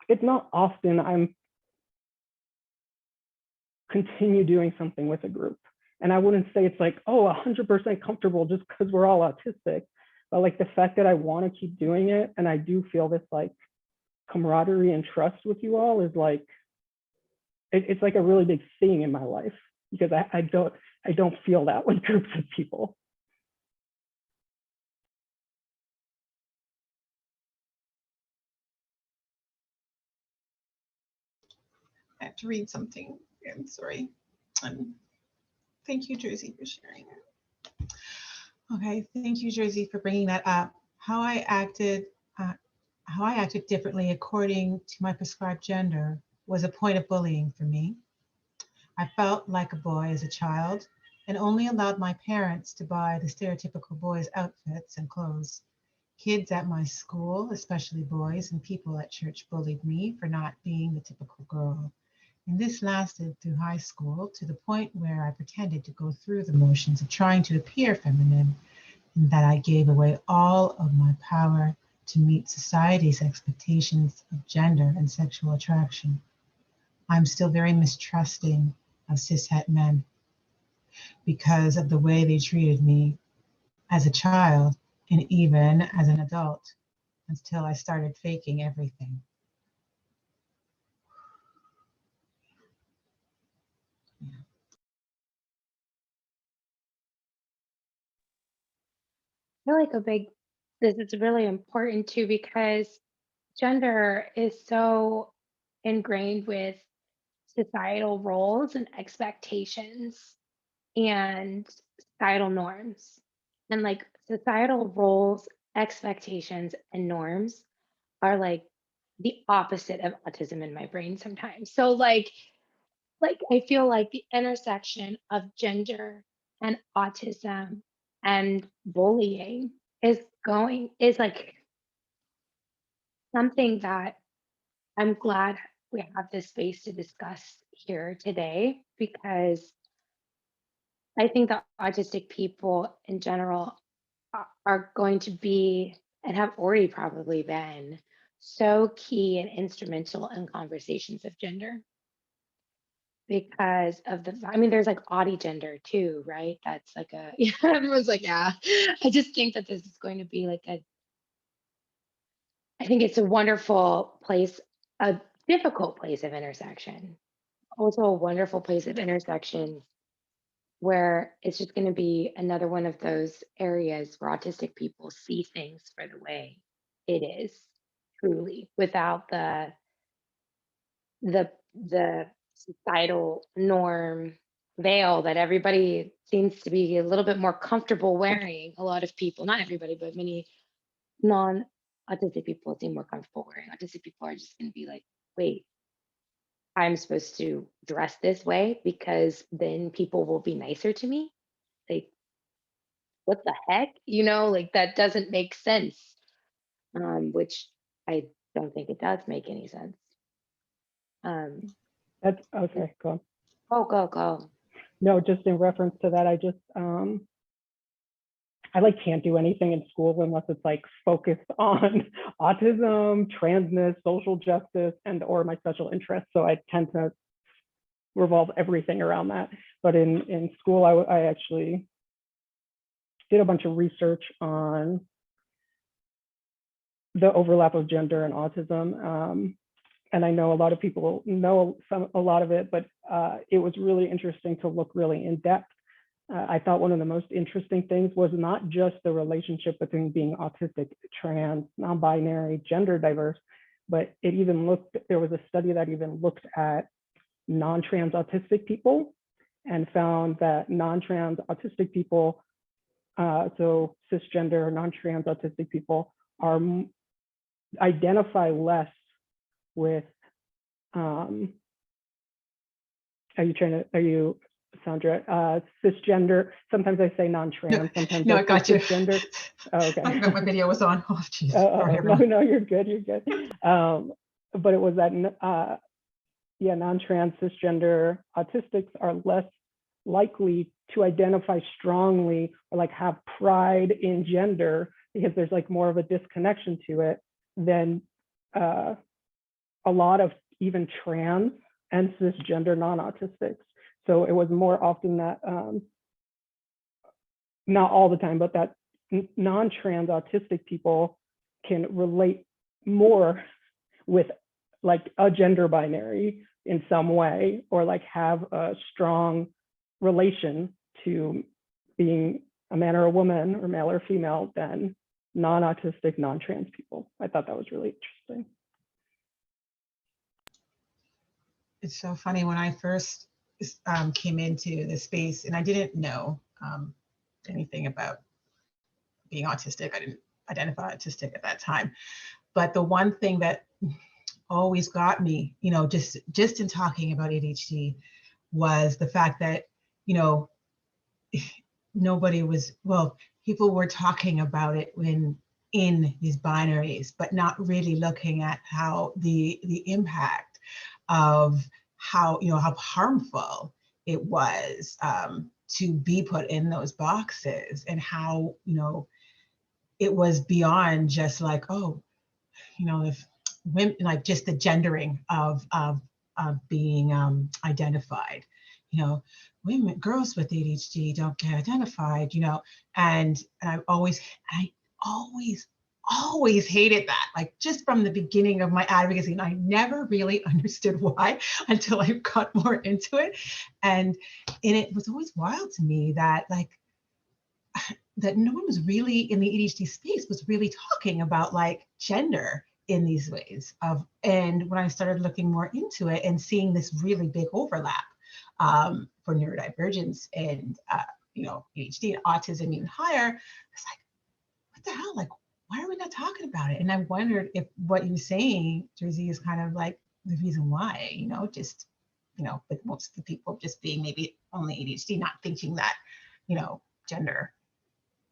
it's not often I'm continue doing something with a group. And I wouldn't say it's like, oh, 100% comfortable just because we're all autistic, but like the fact that I want to keep doing it, and I do feel this like camaraderie and trust with you all, is like, it's like a really big thing in my life because I don't feel that with groups of people. I have to read something. I'm sorry. Thank you, Jersey, for sharing it. Okay, thank you, Jersey, for bringing that up. How I acted differently according to my prescribed gender was a point of bullying for me. I felt like a boy as a child and only allowed my parents to buy the stereotypical boys' outfits and clothes. Kids at my school, especially boys, and people at church bullied me for not being the typical girl. And this lasted through high school to the point where I pretended to go through the motions of trying to appear feminine, and that I gave away all of my power to meet society's expectations of gender and sexual attraction. I'm still very mistrusting of cishet men because of the way they treated me as a child and even as an adult until I started faking everything. I feel like this is really important too because gender is so ingrained with societal roles and expectations and societal norms. And like societal roles, expectations, and norms are like the opposite of autism in my brain sometimes. So like I feel like the intersection of gender and autism and bullying is like something that I'm glad we have this space to discuss here today because I think that autistic people in general are going to be and have already probably been so key and instrumental in conversations of gender because of I mean, there's like Audi gender too, right? That's like yeah, everyone's like, yeah. I just think that this is going to be like I think it's a wonderful place, a difficult place of intersection, also a wonderful place of intersection where it's just going to be another one of those areas where autistic people see things for the way it is truly without the societal norm veil that everybody seems to be a little bit more comfortable wearing. A lot of people, not everybody, but many non-autistic people seem more comfortable wearing. Autistic people are just going to be like, wait, I'm supposed to dress this way because then people will be nicer to me. Like, what the heck? Like that doesn't make sense. Which I don't think it does make any sense. That's okay, go on. Go. No, just in reference to that, I like can't do anything in school unless it's like focused on autism, transness, social justice, and or my special interests. So I tend to revolve everything around that. But in school, I actually did a bunch of research on the overlap of gender and autism. And I know a lot of people know a lot of it, but it was really interesting to look really in depth. I thought one of the most interesting things was not just the relationship between being autistic, trans, non-binary, gender diverse, but there was a study that even looked at non-trans autistic people and found that non-trans autistic people, so cisgender, non-trans autistic people identify less with, are you Sandra, cisgender, sometimes I say non-trans, sometimes No, I I got say you. cisgender. Oh, okay. I forgot my video was on. Oh, geez. Sorry, No, you're good. But it was that, non-trans cisgender autistics are less likely to identify strongly or like have pride in gender because there's like more of a disconnection to it than a lot of even trans and cisgender non-autistics. So it was more often that, not all the time, but that non-trans autistic people can relate more with like a gender binary in some way, or like have a strong relation to being a man or a woman, or male or female, than non-autistic, non-trans people. I thought that was really interesting. It's so funny when I first came into the space, and I didn't know anything about being autistic. I didn't identify autistic at that time. But the one thing that always got me, you know, just in talking about ADHD, was the fact that, you know, nobody was, well, people were talking about it when in these binaries, but not really looking at how the impact of how, you know, how harmful it was to be put in those boxes, and how, you know, it was beyond just like, oh, you know, if women, like just the gendering of being identified, you know, women, girls with ADHD don't get identified, you know, and I always hated that, like just from the beginning of my advocacy, and I never really understood why until I got more into it, and it was always wild to me that like that no one was really in the ADHD space was really talking about like gender in these ways of, and when I started looking more into it and seeing this really big overlap for neurodivergence and you know, ADHD and autism even higher, it's like, what the hell? Like, why are we not talking about it? And I wondered if what you're saying, Jersey, is kind of like the reason why, you know, just, you know, with most of the people just being maybe only ADHD, not thinking that, you know, gender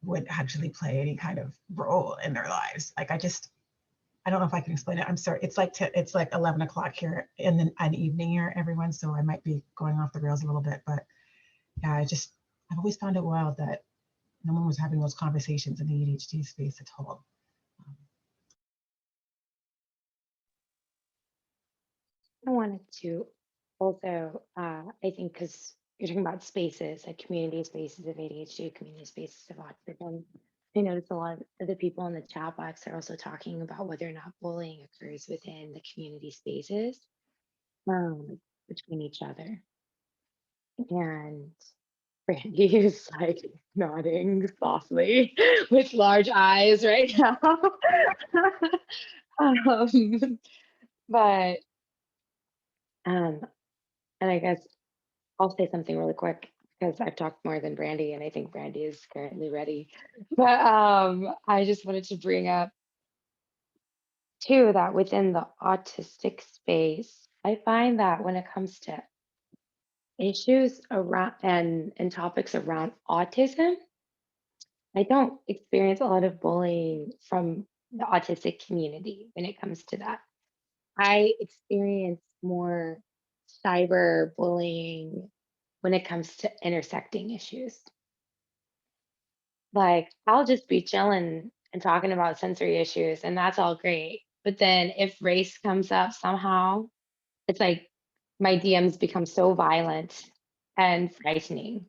would actually play any kind of role in their lives. Like, I don't know if I can explain it. I'm sorry. It's like 11 o'clock here in an evening here, everyone. So I might be going off the rails a little bit, but yeah, I've always found it wild that no one was having those conversations in the ADHD space at all. I wanted to also, I think, because you're talking about spaces, like community spaces of ADHD, community spaces of autism. I noticed a lot of the people in the chat box are also talking about whether or not bullying occurs within the community spaces between each other. And Brandy is like nodding softly with large eyes right now. But and I guess I'll say something really quick because I've talked more than Brandy, and I think Brandy is currently ready. But I just wanted to bring up too that within the autistic space, I find that when it comes to issues around and topics around autism, I don't experience a lot of bullying from the autistic community when it comes to that. I experience more cyber bullying when it comes to intersecting issues. Like, I'll just be chilling and talking about sensory issues, and that's all great. But then if race comes up somehow, it's like my DMs become so violent and frightening.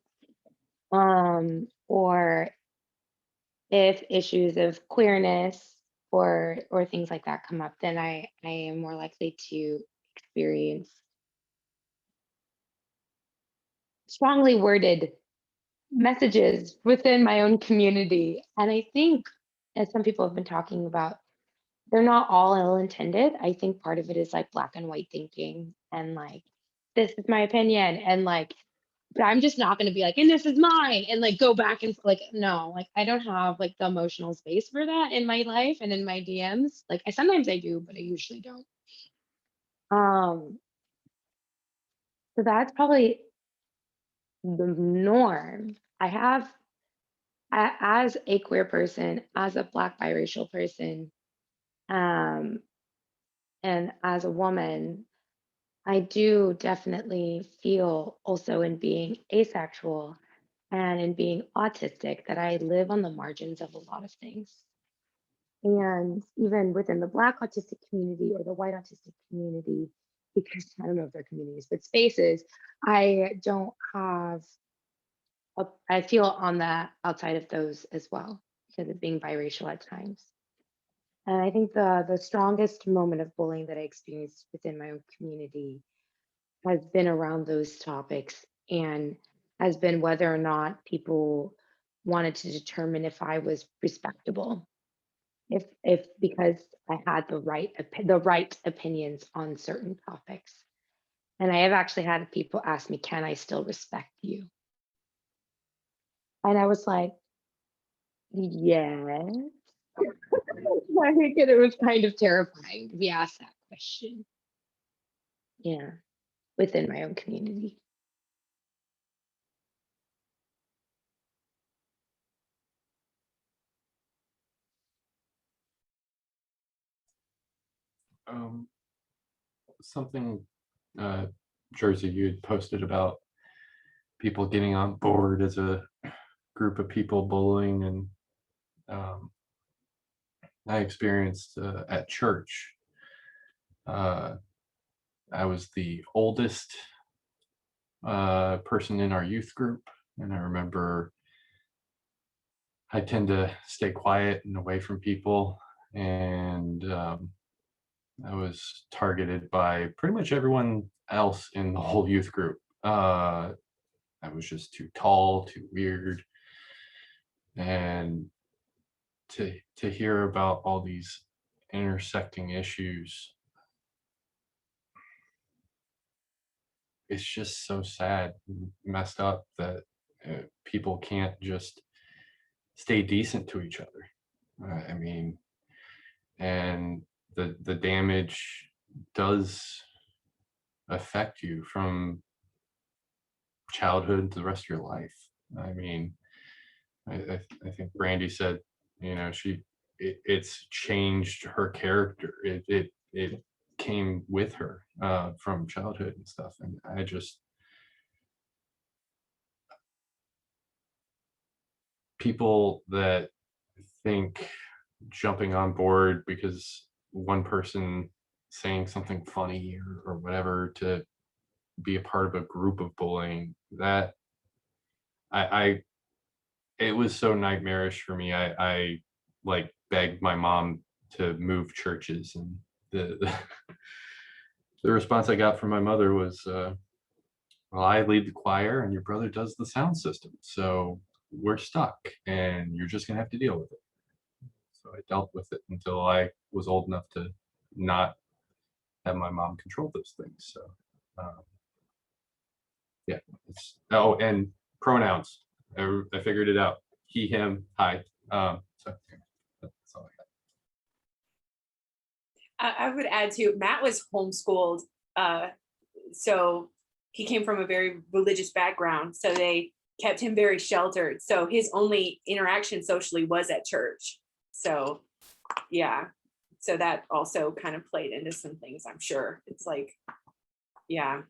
Or if issues of queerness or things like that come up, then I am more likely to experience strongly worded messages within my own community. And I think, as some people have been talking about, they're not all ill-intended. I think part of it is like black and white thinking and like, this is my opinion, and like, but I'm just not going to be like, and this is mine, and like go back and like, no, like I don't have like the emotional space for that in my life and in my DMs. Like sometimes I do, but I usually don't. So that's probably the norm. As a queer person, as a Black biracial person, um, and as a woman, I do definitely feel also in being asexual and in being autistic that I live on the margins of a lot of things. And even within the Black autistic community or the white autistic community, because I don't know if they're communities, but spaces, I don't have, I feel on the outside of those as well because of being biracial at times. And I think the strongest moment of bullying that I experienced within my own community has been around those topics, and has been whether or not people wanted to determine if I was respectable, if because I had the right opinions on certain topics. And I have actually had people ask me, can I still respect you? And I was like, yes. I think it was kind of terrifying to be asked that question. Yeah, within my own community. Um, something, Jersey, you had posted about people getting on board as a group of people bullying, and I experienced at church. I was the oldest person in our youth group, and I remember I tend to stay quiet and away from people, and I was targeted by pretty much everyone else in the whole youth group. I was just too tall, too weird, and to hear about all these intersecting issues, it's just so sad and messed up that people can't just stay decent to each other. I mean, and the damage does affect you from childhood to the rest of your life. I mean, I think Brandy said, you know, it's changed her character. It came with her from childhood and stuff. And I just, people that think jumping on board because one person saying something funny or whatever to be a part of a group of bullying, that I it was so nightmarish for me. I like begged my mom to move churches, and the the response I got from my mother was, well, I lead the choir and your brother does the sound system, so we're stuck and you're just gonna have to deal with it. So I dealt with it until I was old enough to not have my mom control those things. So um, yeah, oh, and pronouns. I figured it out. He, him, hi. So yeah, that's all I got. I would add to, Matt was homeschooled. So he came from a very religious background. So they kept him very sheltered. So his only interaction socially was at church. So yeah. So that also kind of played into some things, I'm sure. It's like, yeah.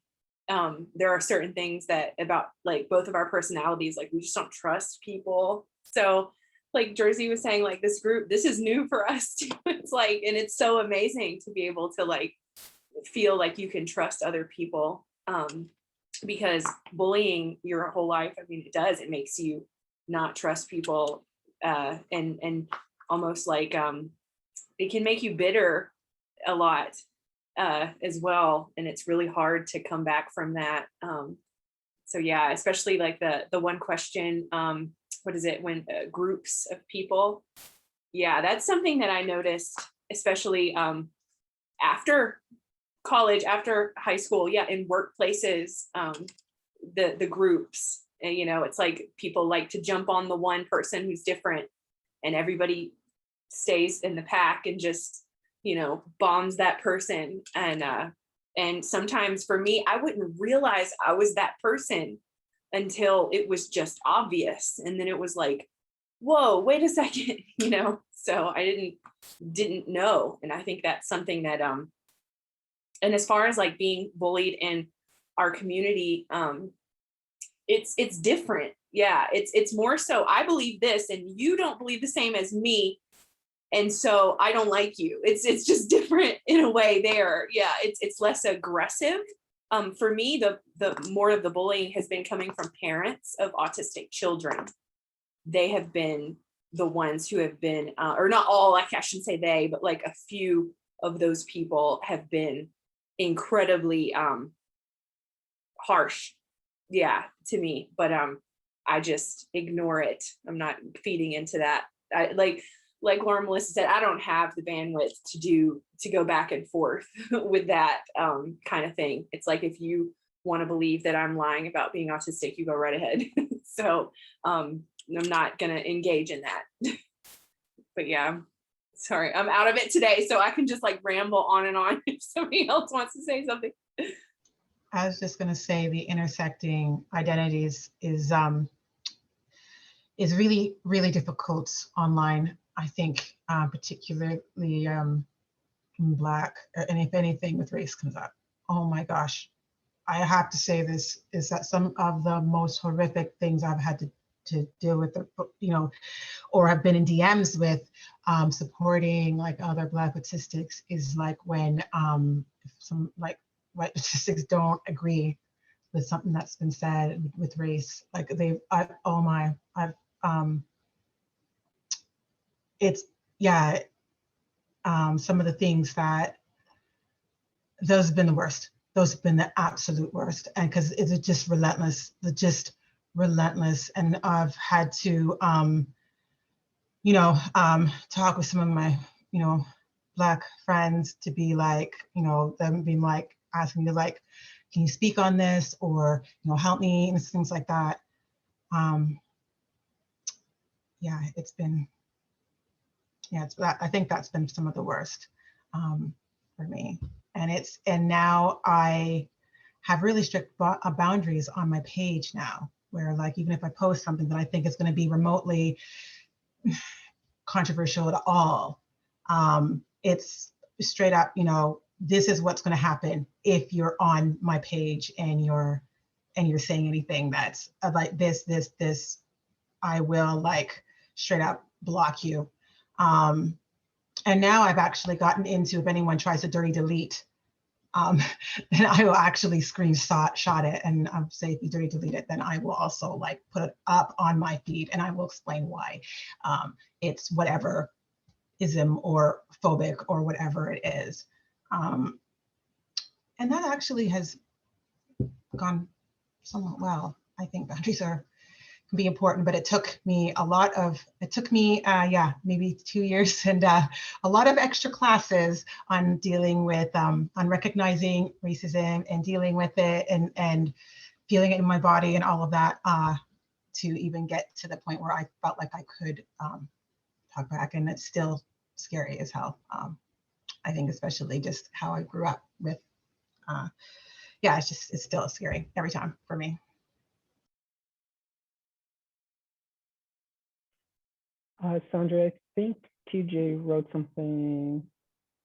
There are certain things that about like both of our personalities, like we just don't trust people. So like Jersey was saying, like this group, this is new for us too. It's like, and it's so amazing to be able to like feel like you can trust other people, because bullying your whole life, I mean, it makes you not trust people, and almost like it can make you bitter a lot as well, and it's really hard to come back from that. So yeah, especially like the one question, what is it, when groups of people, yeah, that's something that I noticed, especially after college, after high school, yeah, in workplaces, the groups, and, you know, it's like people like to jump on the one person who's different, and everybody stays in the pack and just, you know, bombs that person. And sometimes for me, I wouldn't realize I was that person until it was just obvious, and then it was like, whoa, wait a second, you know. So I didn't know. And I think that's something that and as far as like being bullied in our community, it's different. Yeah, it's more so I believe this and you don't believe the same as me, and so I don't like you. It's just different in a way there. Yeah, it's less aggressive. For me, the more of the bullying has been coming from parents of autistic children. They have been the ones who have been, or not all, like I shouldn't say they, but like a few of those people have been incredibly harsh, yeah, to me. But I just ignore it. I'm not feeding into that. I like Laura Melissa said, I don't have the bandwidth to go back and forth with that kind of thing. It's like, if you want to believe that I'm lying about being autistic, you go right ahead. So I'm not gonna engage in that. But yeah, sorry, I'm out of it today, so I can just like ramble on and on if somebody else wants to say something. I was just going to say the intersecting identities is really, really difficult online. I think particularly in Black, and if anything with race comes up, oh my gosh, I have to say this, is that some of the most horrific things I've had to deal with, you know, or have been in DMs with supporting like other Black autistics, is like when some like white autistics don't agree with something that's been said with race. Like it's, yeah, some of the things that, those have been the worst. Those have been the absolute worst. And because it's just relentless, And I've had to, talk with some of my, Black friends to be like, them being like, asking me like, can you speak on this, or, help me, and things like that. Yeah, it's been, I think that's been some of the worst for me. And now I have really strict boundaries on my page now, where like, even if I post something that I think is going to be remotely controversial at all, it's straight up, this is what's going to happen if you're on my page and you're saying anything that's like this, I will like straight up block you. And now I've actually gotten into, if anyone tries to dirty delete, then I will actually screenshot it, and I'll say, if you dirty delete it, then I will also like put it up on my feed, and I will explain why it's whatever ism or phobic or whatever it is. And that actually has gone somewhat well. I think boundaries can be important, but it took me maybe 2 years and a lot of extra classes on dealing with, on recognizing racism and dealing with it and feeling it in my body and all of that, to even get to the point where I felt like I could talk back. And it's still scary as hell. I think especially just how I grew up with, it's still scary every time for me. Sandra, I think TJ wrote something.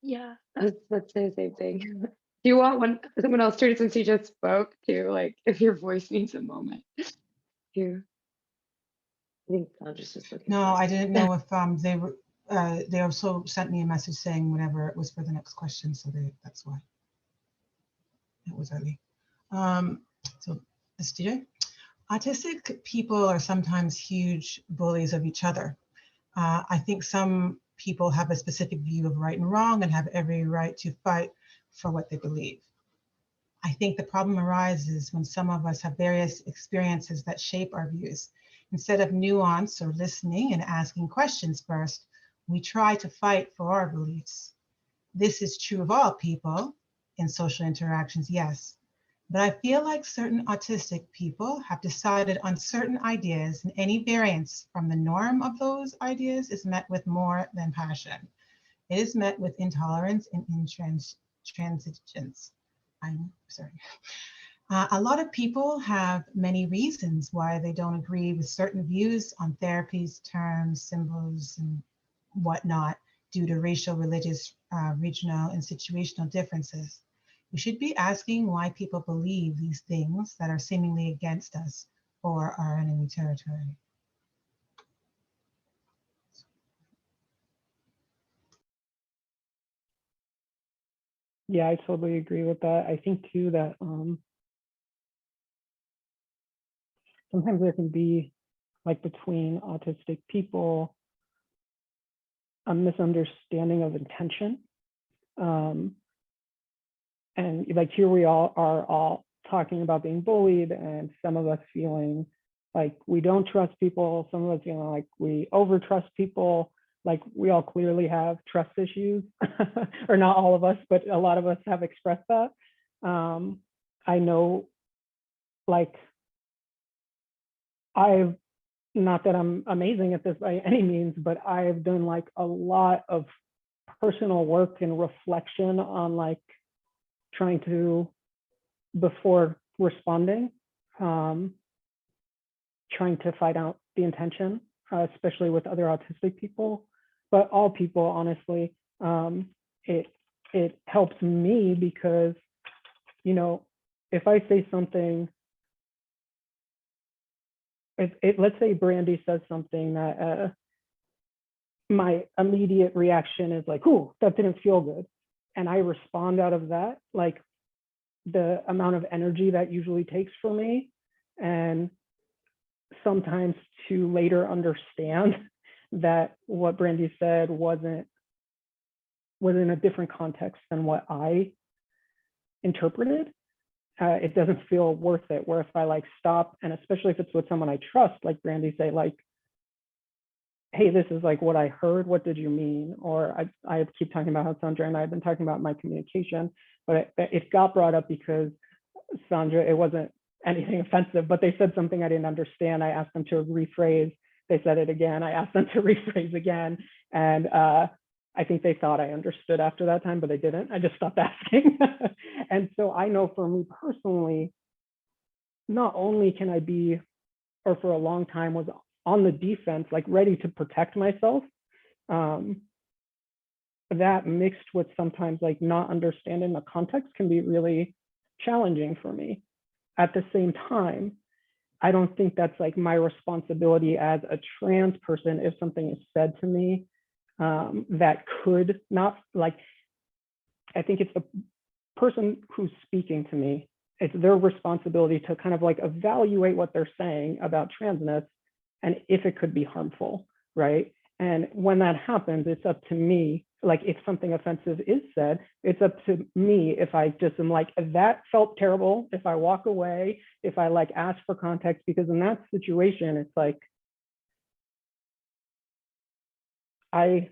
Yeah, let's say the same thing. Do you want someone else to, since you just spoke, to like, if your voice needs a moment? I think I'll just looking. No, I didn't know if they also sent me a message saying whenever it was for the next question, so that's why it was early. So this TJ. Autistic people are sometimes huge bullies of each other. I think some people have a specific view of right and wrong and have every right to fight for what they believe. I think the problem arises when some of us have various experiences that shape our views. Instead of nuance or listening and asking questions first, we try to fight for our beliefs. This is true of all people in social interactions, yes. But I feel like certain autistic people have decided on certain ideas, and any variance from the norm of those ideas is met with more than passion. It is met with intolerance and intransigence. I'm sorry. A lot of people have many reasons why they don't agree with certain views on therapies, terms, symbols, and whatnot due to racial, religious, regional, and situational differences. We should be asking why people believe these things that are seemingly against us or our enemy territory. Yeah, I totally agree with that. I think too that sometimes there can be, like between autistic people, a misunderstanding of intention. And like here we all are all talking about being bullied and some of us feeling like we don't trust people, some of us feeling like we over trust people. Like we all clearly have trust issues, or not all of us, but a lot of us have expressed that. I know, like, I've, not that I'm amazing at this by any means, but I've done like a lot of personal work and reflection on like trying to, before responding, trying to find out the intention, especially with other autistic people, but all people, honestly. It helps me because, you know, if I say something, let's say Brandy says something that my immediate reaction is like, "Ooh, that didn't feel good," and I respond out of that, like the amount of energy that usually takes for me, and sometimes to later understand that what Brandy said wasn't in a different context than what I interpreted. It doesn't feel worth it. Where if I like stop, and especially if it's with someone I trust, like Brandy, say like, "Hey, this is like what I heard. What did you mean?" Or I keep talking about how Sandra and I have been talking about my communication, but it got brought up because Sandra, it wasn't anything offensive, but they said something I didn't understand. I asked them to rephrase. They said it again. I asked them to rephrase again. And I think they thought I understood after that time, but they didn't. I just stopped asking. And so I know for me personally, not only can I be, or for a long time was on the defense, like ready to protect myself, that mixed with sometimes like not understanding the context can be really challenging for me. At the same time, I don't think that's like my responsibility as a trans person if something is said to me that could not, like, I think it's the person who's speaking to me, it's their responsibility to kind of like evaluate what they're saying about transness and if it could be harmful, right? And when that happens, it's up to me. Like if something offensive is said, it's up to me if I just am like, that felt terrible, if I walk away, if I like ask for context, because in that situation, it's like, I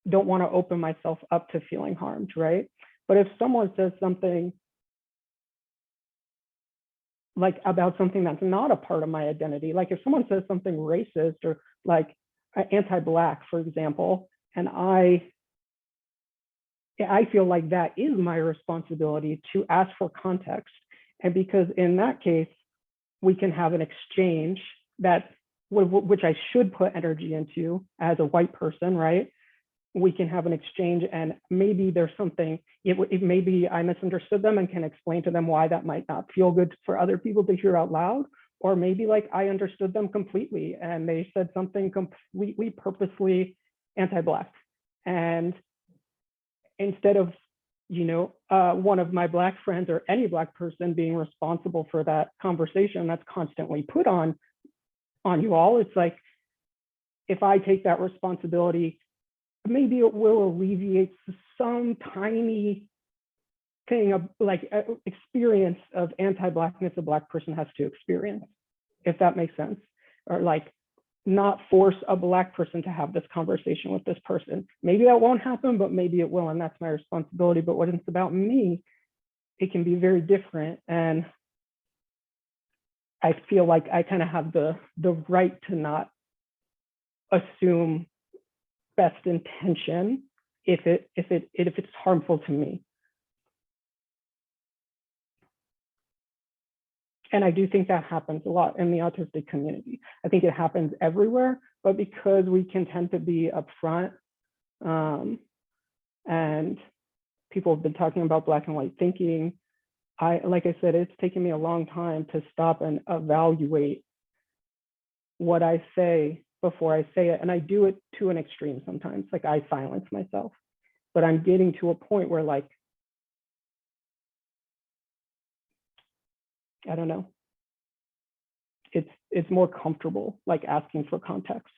don't want to open myself up to feeling harmed, right? But if someone says something like about something that's not a part of my identity, like if someone says something racist or like anti-Black, for example, and I feel like that is my responsibility to ask for context. And because in that case, we can have an exchange that, which I should put energy into as a white person, right? We can have an exchange and maybe there's something, maybe I misunderstood them and can explain to them why that might not feel good for other people to hear out loud. Or maybe like I understood them completely and they said something completely purposely anti-Black. And instead of, you know, one of my Black friends or any Black person being responsible for that conversation that's constantly put on you all, it's like, if I take that responsibility, maybe it will alleviate some tiny thing of like experience of anti-Blackness a Black person has to experience, if that makes sense. Or like not force a Black person to have this conversation with this person. Maybe that won't happen, but maybe it will, and that's my responsibility. But when it's about me, it can be very different. And I feel like I kind of have the right to not assume best intention if it's harmful to me. And I do think that happens a lot in the autistic community. I think it happens everywhere, but because we can tend to be upfront, and people have been talking about Black and white thinking, like I said, it's taken me a long time to stop and evaluate what I say before I say it. And I do it to an extreme sometimes, like I silence myself, but I'm getting to a point where like, I don't know, it's more comfortable like asking for context.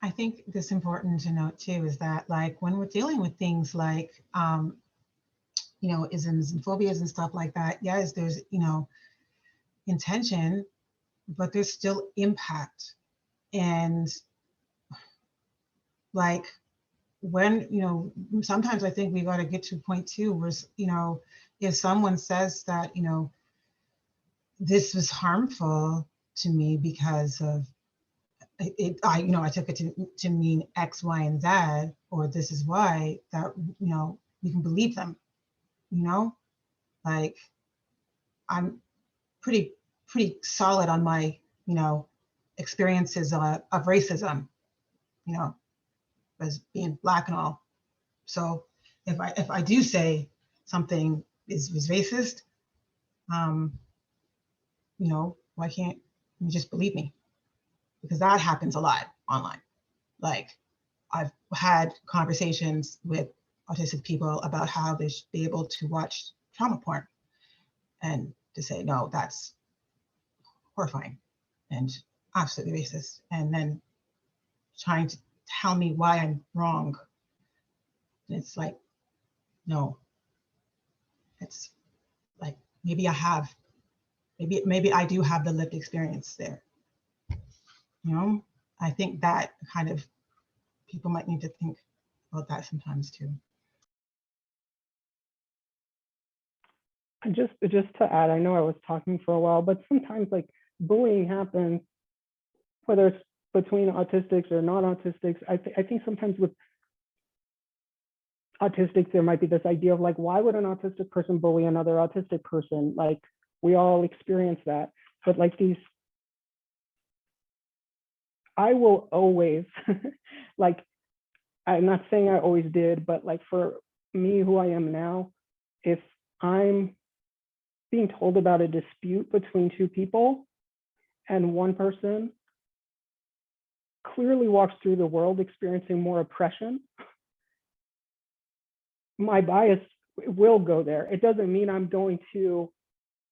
I think it's important to note too is that like when we're dealing with things like you know, isms and phobias and stuff like that, yes, there's, you know, intention, but there's still impact. And like when, you know, sometimes I think we got to get to a point too where, you know, if someone says that, you know, this was harmful to me because of it, I, you know, I took it to mean X, Y, and Z, or this is why, that, you know, we can believe them, you know, like I'm pretty solid on my, you know, experiences of racism, you know, as being Black and all. So if I do say something is racist, you know, why can't you just believe me? Because that happens a lot online. Like I've had conversations with autistic people about how they should be able to watch trauma porn, and to say no, that's horrifying and absolutely racist, and then trying to tell me why I'm wrong. And it's like, no, it's like maybe I have, maybe I do have the lived experience there. You know, I think that kind of people might need to think about that sometimes too. And just to add, I know I was talking for a while, but sometimes like bullying happens, whether it's between autistics or non-autistics. I think sometimes with autistics, there might be this idea of like, why would an autistic person bully another autistic person? Like we all experience that, but like these, I will always, like, I'm not saying I always did, but like for me, who I am now, if I'm being told about a dispute between two people and one person clearly walks through the world experiencing more oppression, my bias will go there. It doesn't mean I'm going to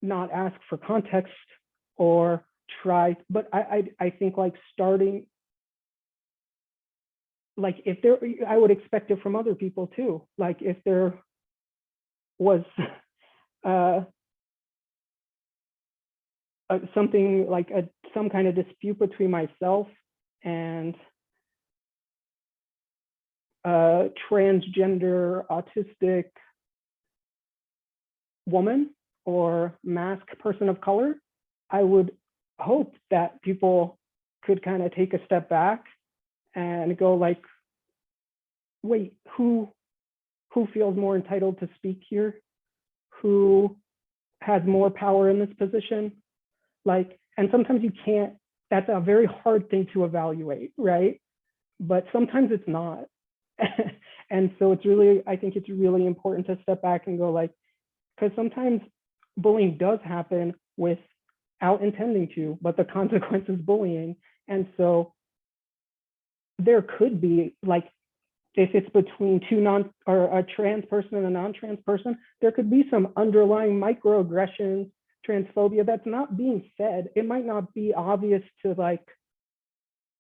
not ask for context or try, but I think like starting, like if there, I would expect it from other people too. Like if there was something like some kind of dispute between myself and a transgender autistic woman or masked person of color, I would hope that people could kind of take a step back and go like, wait, who feels more entitled to speak here? Who has more power in this position? Like, and sometimes you can't, that's a very hard thing to evaluate, right? But sometimes it's not. And so it's really, I think it's really important to step back and go like, because sometimes bullying does happen without intending to, but the consequence is bullying. And so there could be like, if it's between or a trans person and a non-trans person, there could be some underlying microaggressions, transphobia that's not being said. It might not be obvious to like,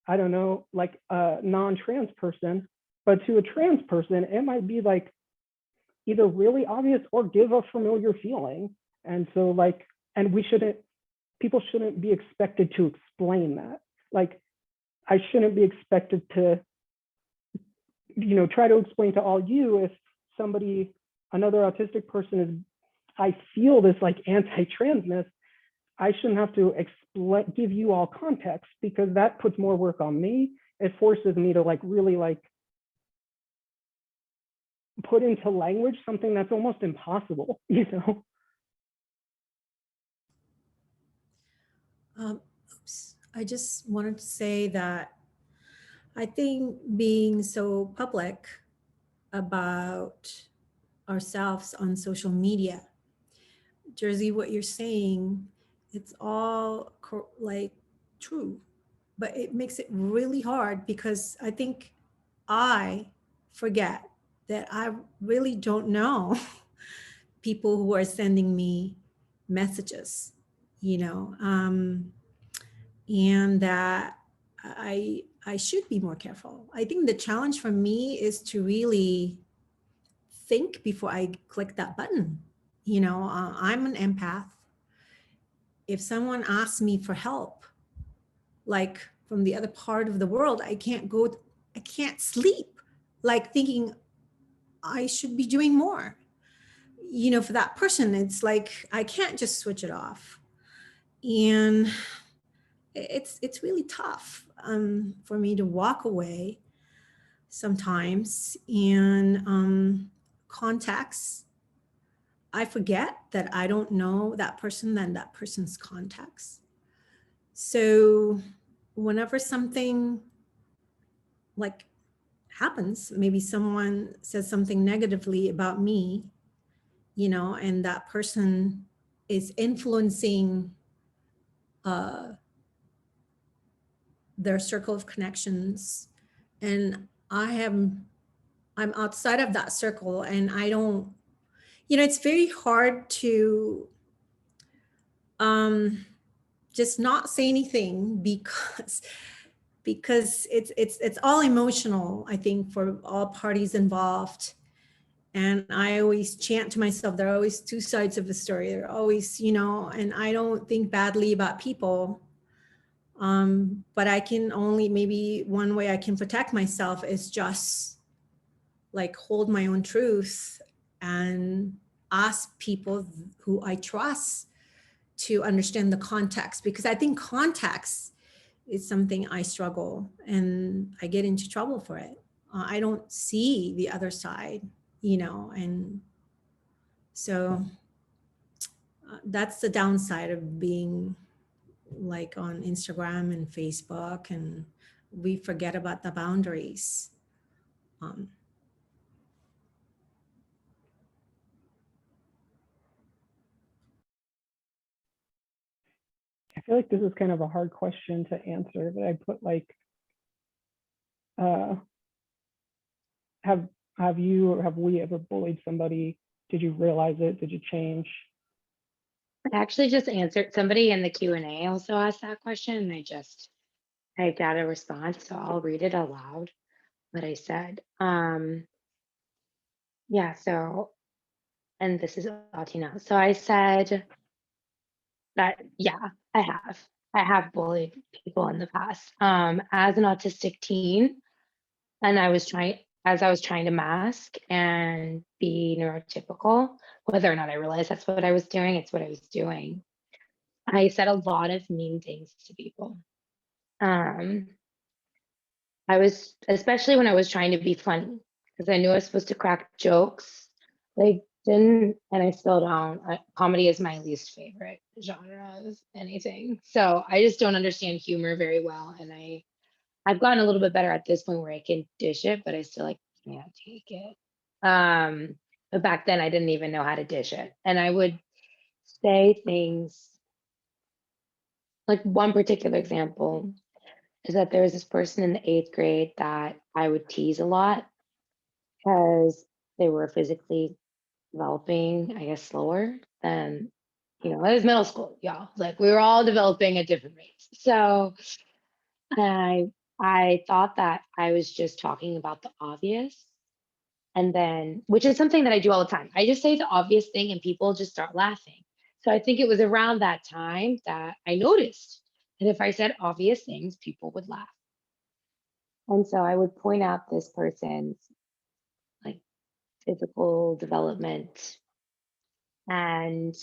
I don't know, like a non-trans person, but to a trans person, it might be like either really obvious or give a familiar feeling. And so like, and people shouldn't be expected to explain that. Like, I shouldn't be expected to, you know, try to explain to all you if another autistic person is, I feel this like anti-transness, I shouldn't have to give you all context, because that puts more work on me. It forces me to like really like put into language something that's almost impossible, you know? Oops. I just wanted to say that I think being so public about ourselves on social media, Jersey, what you're saying, it's all like true, but it makes it really hard because I think I forget that I really don't know people who are sending me messages, you know, and that I should be more careful. I think the challenge for me is to really think before I click that button. You know, I'm an empath. If someone asks me for help, like from the other part of the world, I can't sleep, like thinking I should be doing more. You know, for that person, it's like I can't just switch it off. And it's really tough for me to walk away sometimes. And contacts, I forget that I don't know that person than that person's contacts. So whenever something like happens, maybe someone says something negatively about me, you know, and that person is influencing their circle of connections, and I'm outside of that circle, and I don't, you know, it's very hard to just not say anything because it's all emotional, I think, for all parties involved. And I always chant to myself, there are always two sides of the story. There are always, you know, and I don't think badly about people. But I can only, maybe one way I can protect myself is just like hold my own truth and ask people who I trust to understand the context, because I think context is something I struggle and I get into trouble for it. I don't see the other side, you know, and so that's the downside of being like on Instagram and Facebook, and we forget about the boundaries. I feel like this is kind of a hard question to answer, but I put like, have you or have we ever bullied somebody? Did you realize it? Did you change? I actually just answered, somebody in the Q&A also asked that question, and I got a response, so I'll read it aloud, what I said. Yeah, so, and this is Latina. So I said that, yeah, I have bullied people in the past. As an autistic teen, and as I was trying to mask and be neurotypical, whether or not I realized that's what I was doing, it's what I was doing. I said a lot of mean things to people. I was, especially when I was trying to be funny, because I knew I was supposed to crack jokes. They didn't, and I still don't. Comedy is my least favorite genre of anything. So I just don't understand humor very well. And I've gotten a little bit better at this point where I can dish it, but I still like can't take it. But back then I didn't even know how to dish it. And I would say things like, one particular example is that there was this person in the 8th grade that I would tease a lot because they were physically developing, I guess, slower than, you know, it was middle school, y'all. Like we were all developing at different rates. So I thought that I was just talking about the obvious. And then, which is something that I do all the time. I just say the obvious thing and people just start laughing. So I think it was around that time that I noticed that if I said obvious things, people would laugh. And so I would point out this person's like physical development and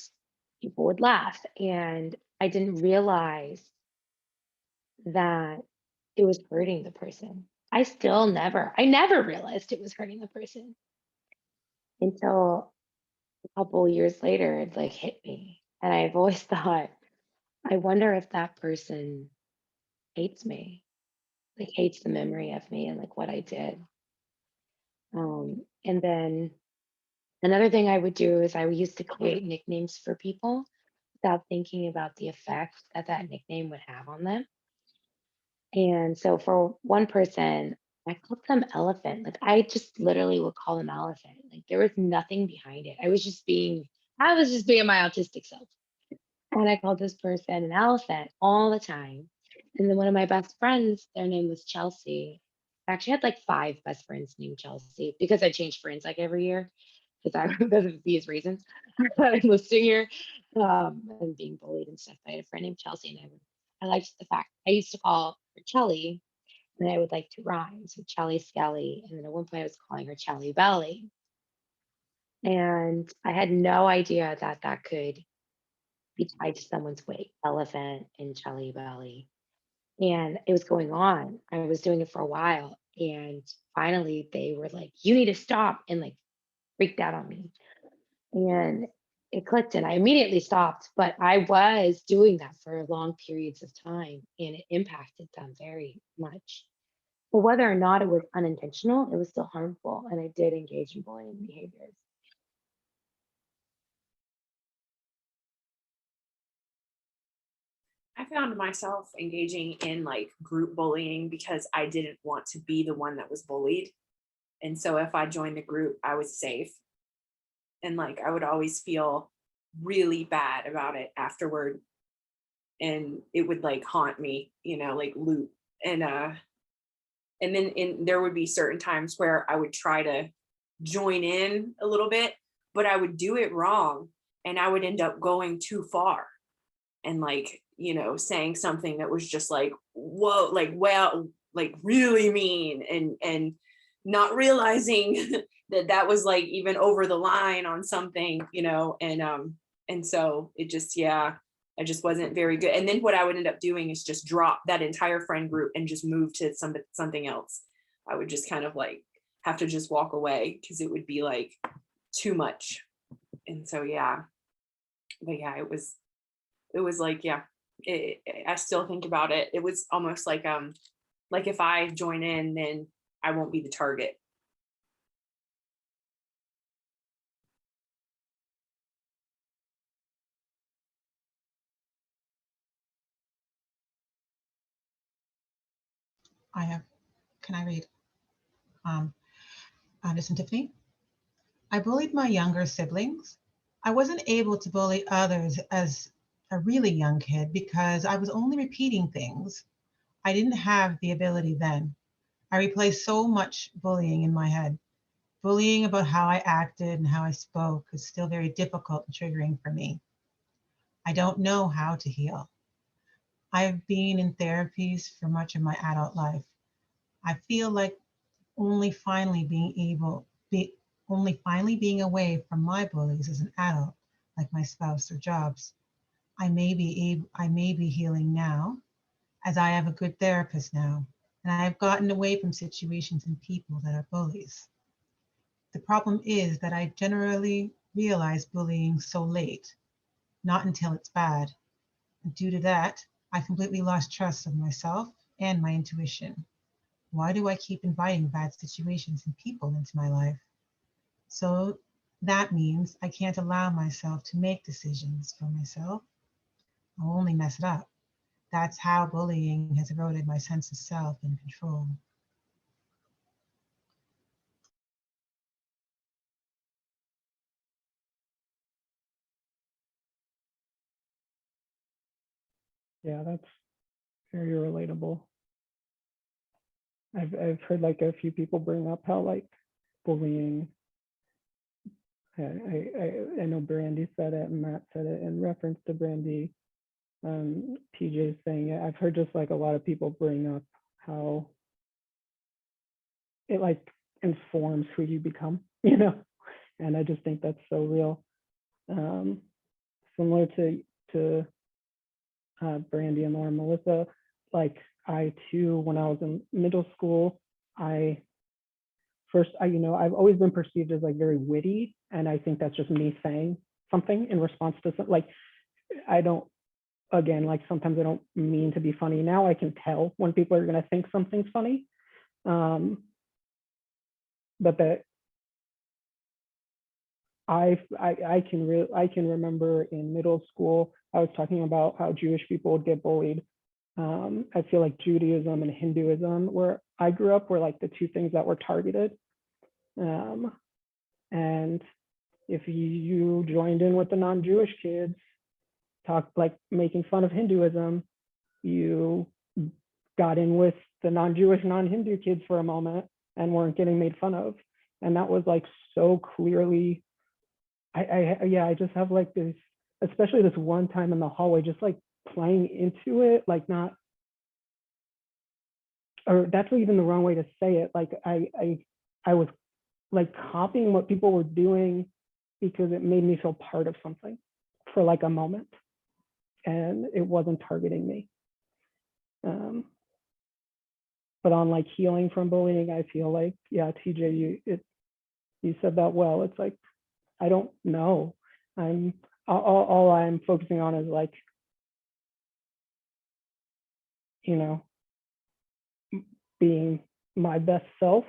people would laugh. And I didn't realize that it was hurting the person. I never realized it was hurting the person until a couple years later, it like hit me. And I've always thought, I wonder if that person hates me, like hates the memory of me and like what I did. And then another thing I would do is I used to create nicknames for people without thinking about the effect that that nickname would have on them. And so for one person, I called them Elephant. Like I just literally would call them Elephant. Like there was nothing behind it. I was just being my autistic self. And I called this person an elephant all the time. And then one of my best friends, their name was Chelsea. I actually had like 5 best friends named Chelsea because I changed friends like every year because I because of these reasons. I'm listing here and being bullied and stuff. I had a friend named Chelsea, and I liked the fact I used to call her Chelly, and I would like to rhyme. So Chelly Skelly. And then at one point I was calling her Chelly Belly. And I had no idea that that could be tied to someone's weight, elephant and Chelly Belly. And it was going on. I was doing it for a while. And finally they were like, you need to stop, and like freaked out on me. And it clicked and I immediately stopped. But I was doing that for long periods of time and it impacted them very much. But whether or not it was unintentional, it was still harmful. And I did engage in bullying behaviors. I found myself engaging in like group bullying because I didn't want to be the one that was bullied. And so if I joined the group, I was safe. And like I would always feel really bad about it afterward. And it would like haunt me, like loop. And then there would be certain times where I would try to join in a little bit, but I would do it wrong and I would end up going too far and like, saying something that was just like, whoa, like, well, like really mean and not realizing that that was like even over the line on something, and so it just, yeah, I just wasn't very good. And then what I would end up doing is just drop that entire friend group and just move to something else. I would just kind of like have to just walk away because it would be like too much. And so, yeah, but yeah, it was like, yeah, I still think about it. It was almost like if I join in, then I won't be the target. I have, can I read? This is Tiffany. I bullied my younger siblings. I wasn't able to bully others as a really young kid because I was only repeating things. I didn't have the ability then. I replayed so much bullying in my head. Bullying about how I acted and how I spoke is still very difficult and triggering for me. I don't know how to heal. I've been in therapies for much of my adult life. I feel like only finally being away from my bullies as an adult, like my spouse or jobs. I may be healing now, as I have a good therapist now, and I have gotten away from situations and people that are bullies. The problem is that I generally realize bullying so late, not until it's bad. And due to that, I completely lost trust of myself and my intuition. Why do I keep inviting bad situations and people into my life? So that means I can't allow myself to make decisions for myself. I'll only mess it up. That's how bullying has eroded my sense of self and control. Yeah, that's very relatable. I've heard like a few people bring up how like bullying. I know Brandy said it and Matt said it in reference to Brandy. TJ saying it. I've heard just like a lot of people bring up how it like informs who you become, and I just think that's so real. Similar to Brandy and Laura Melissa, like I too, when I was in middle school, I've always been perceived as like very witty, and I think that's just me saying something in response to something. Like I don't, again, like sometimes I don't mean to be funny. Now I can tell when people are going to think something's funny, but that I can remember in middle school I was talking about how Jewish people would get bullied. I feel like Judaism and Hinduism, where I grew up, were like the two things that were targeted. And if you joined in with the non-Jewish kids, talk like making fun of Hinduism, you got in with the non-Jewish, non-Hindu kids for a moment and weren't getting made fun of. And that was like so clearly, I just have like this, especially this one time in the hallway, just like playing into it, like not, or that's even the wrong way to say it. Like I was like copying what people were doing because it made me feel part of something for like a moment, and it wasn't targeting me. But on like healing from bullying, I feel like, yeah, TJ, you said that well. It's like, I don't know. All I'm focusing on is like, you know, being my best self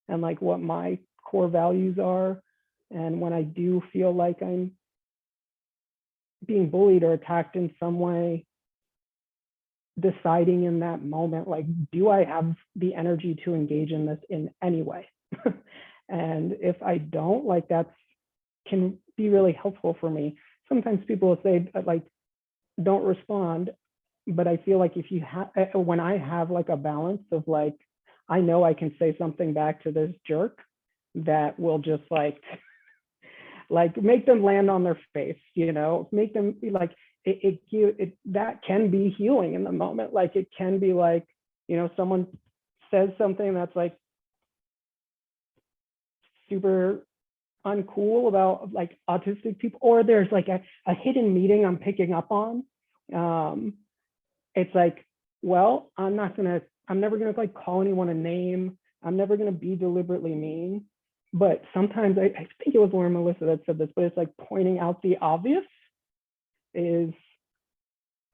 and like what my core values are. And when I do feel like I'm being bullied or attacked in some way, deciding in that moment, like, do I have the energy to engage in this in any way? And if I don't, like, that's can be really helpful for me. Sometimes people will say like, don't respond. But I feel like if you have, when I have like a balance of like, I know I can say something back to this jerk that will just like make them land on their face, you know, make them be like, that can be healing in the moment. Like it can be like, you know, someone says something that's like super uncool about like autistic people, or there's like a hidden meaning I'm picking up on. It's like, well, I'm never gonna like call anyone a name. I'm never gonna be deliberately mean. But sometimes I think it was Lauren Melissa that said this, but it's like pointing out the obvious is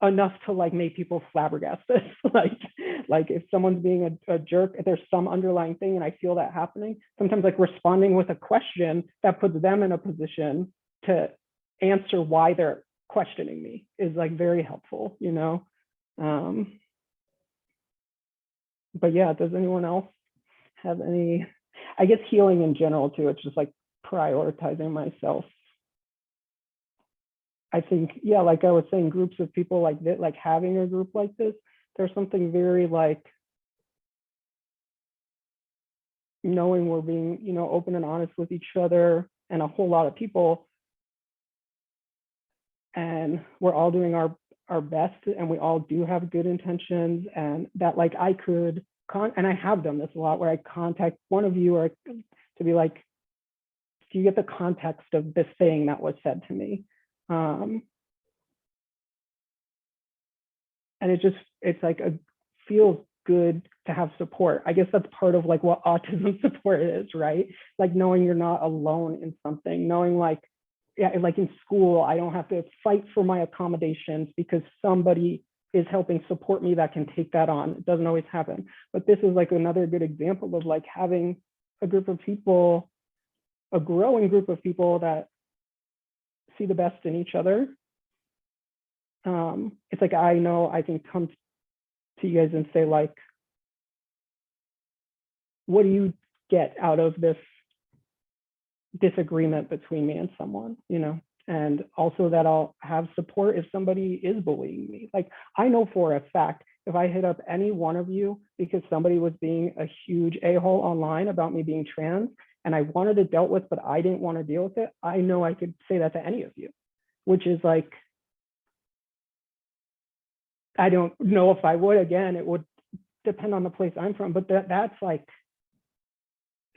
enough to like make people flabbergasted. like if someone's being a jerk, if there's some underlying thing and I feel that happening, sometimes like responding with a question that puts them in a position to answer why they're questioning me is like very helpful, you know? But yeah, does anyone else have any, I guess healing in general too, it's just like prioritizing myself. I think, yeah, like I was saying, groups of people like that, like having a group like this, there's something very like knowing we're being, you know, open and honest with each other and a whole lot of people, and we're all doing our best, and we all do have good intentions, and that like I could and I have done this a lot where I contact one of you or to be like, do you get the context of this thing that was said to me? And it's like feels good to have support. I guess that's part of like what autism support is, right? Like knowing you're not alone in something, knowing like, yeah, like in school, I don't have to fight for my accommodations because somebody is helping support me that can take that on. It doesn't always happen. But this is like another good example of like having a group of people, a growing group of people that see the best in each other. It's like, I know I can come to you guys and say like, what do you get out of this disagreement between me and someone, you know? And also that I'll have support if somebody is bullying me. Like I know for a fact, if I hit up any one of you because somebody was being a huge a-hole online about me being trans and I wanted it dealt with, but I didn't want to deal with it, I know I could say that to any of you, which is like, I don't know if I would, again, it would depend on the place I'm from, but that's like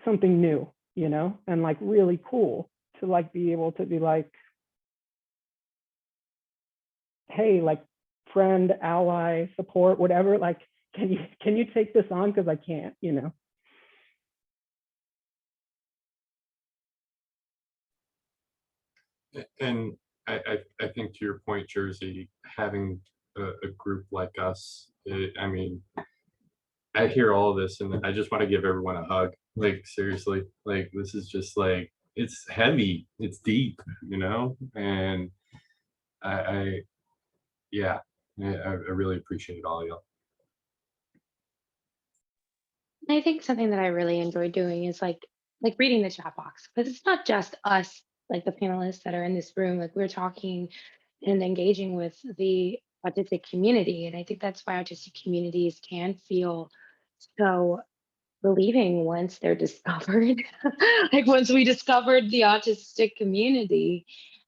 something new, you know, and like really cool to like be able to be like, hey, like friend, ally, support, whatever, like, can you take this on? Because I can't, you know. And I think to your point, Jersey, having a group like us, I mean, I hear all of this and I just want to give everyone a hug. Like seriously, like this is just like, it's heavy, it's deep, you know? And yeah, I really appreciate all of y'all. I think something that I really enjoy doing is like reading the chat box, because it's not just us, like the panelists that are in this room. Like we're talking and engaging with the autistic community. And I think that's why autistic communities can feel so relieving once they're discovered. Like once we discovered the autistic community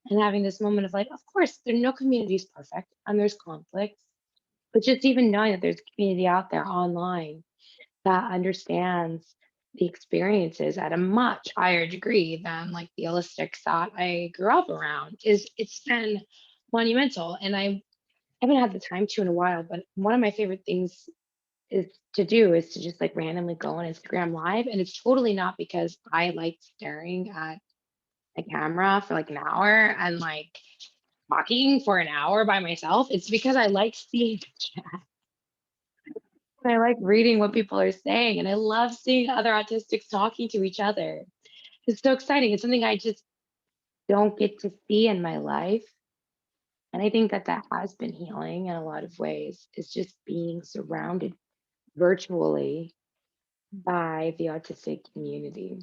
and having this moment of like, of course, there no community is perfect and there's conflicts, but just even knowing that there's a community out there online that understands the experiences at a much higher degree than like the holistics that I grew up around is it's been monumental. And I haven't had the time to in a while, but one of my favorite things is to just like randomly go on Instagram live. And it's totally not because I like staring at a camera for like an hour and like talking for an hour by myself. It's because I like seeing the chat. And I like reading what people are saying. And I love seeing other autistics talking to each other. It's so exciting. It's something I just don't get to see in my life. And I think that that has been healing in a lot of ways, is just being surrounded virtually by the autistic community.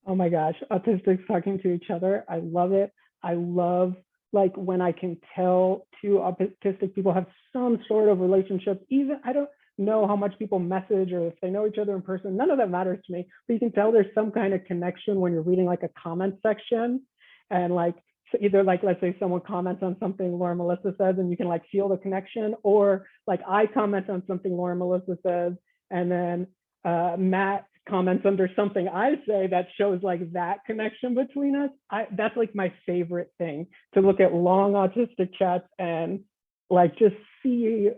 Oh my gosh, autistics talking to each other. I love it. I love like when I can tell two autistic people have some sort of relationship. Even I don't know how much people message or if they know each other in person. None of that matters to me. But you can tell there's some kind of connection when you're reading like a comment section, and like so either like let's say someone comments on something Laura Melissa says, and you can like feel the connection, or like I comment on something Laura Melissa says, and then Matt comments under something I say that shows like that connection between us. That's like my favorite thing, to look at long autistic chats and like just see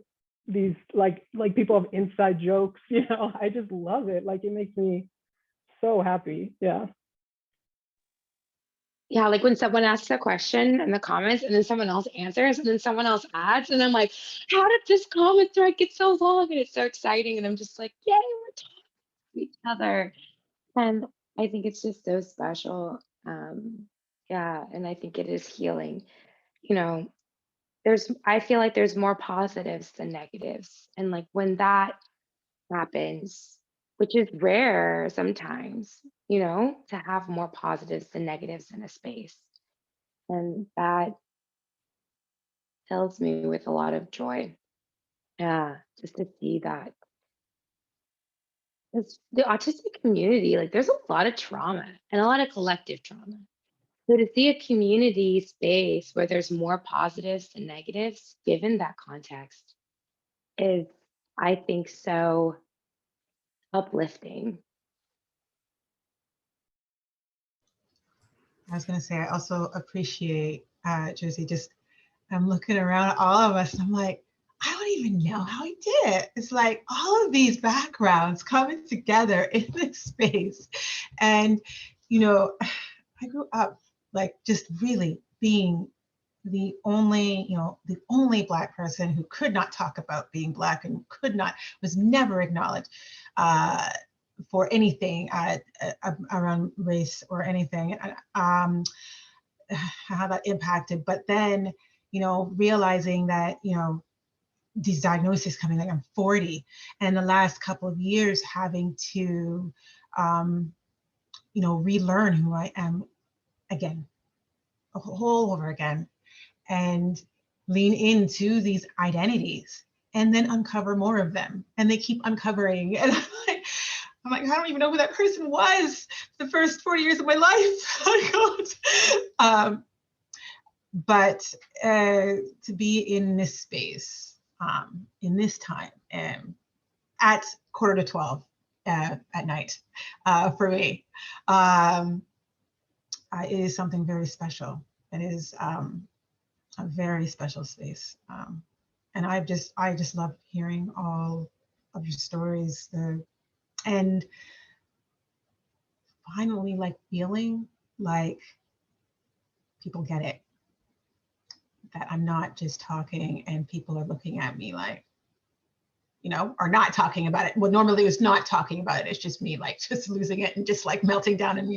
these like people have inside jokes, you know. I just love it. Like it makes me so happy. Yeah. Yeah, like when someone asks a question in the comments and then someone else answers and then someone else adds, and I'm like, how did this comment thread get so long? And it's so exciting. And I'm just like, yay, we're talking to each other. And I think it's just so special. Yeah, and I think it is healing. You know, I feel like there's more positives than negatives. And like when that happens, which is rare sometimes, to have more positives than negatives in a space. And that fills me with a lot of joy. Yeah, just to see that. It's the autistic community, like there's a lot of trauma and a lot of collective trauma. So to see a community space where there's more positives than negatives, given that context, is, I think, so uplifting. I was going to say, I also appreciate Josie. Just I'm looking around at all of us, and I'm like, I don't even know how he did it. It's like all of these backgrounds coming together in this space. And, I grew up like just really being the only Black person who could not talk about being Black and was never acknowledged for anything around race or anything. How that impacted, but then, realizing that, these diagnoses coming, like I'm 40, and the last couple of years having to, relearn who I am again, a whole over again, and lean into these identities and then uncover more of them. And they keep uncovering. And I'm like, I don't even know who that person was the first 40 years of my life. Oh God. But to be in this space, in this time, at 11:45 at night, for me, it is something very special. It is a very special space, and I just love hearing all of your stories, and finally, like feeling like people get it. That I'm not just talking and people are looking at me like, or not talking about it. Well, normally it was not talking about it. It's just me like just losing it and just like melting down and,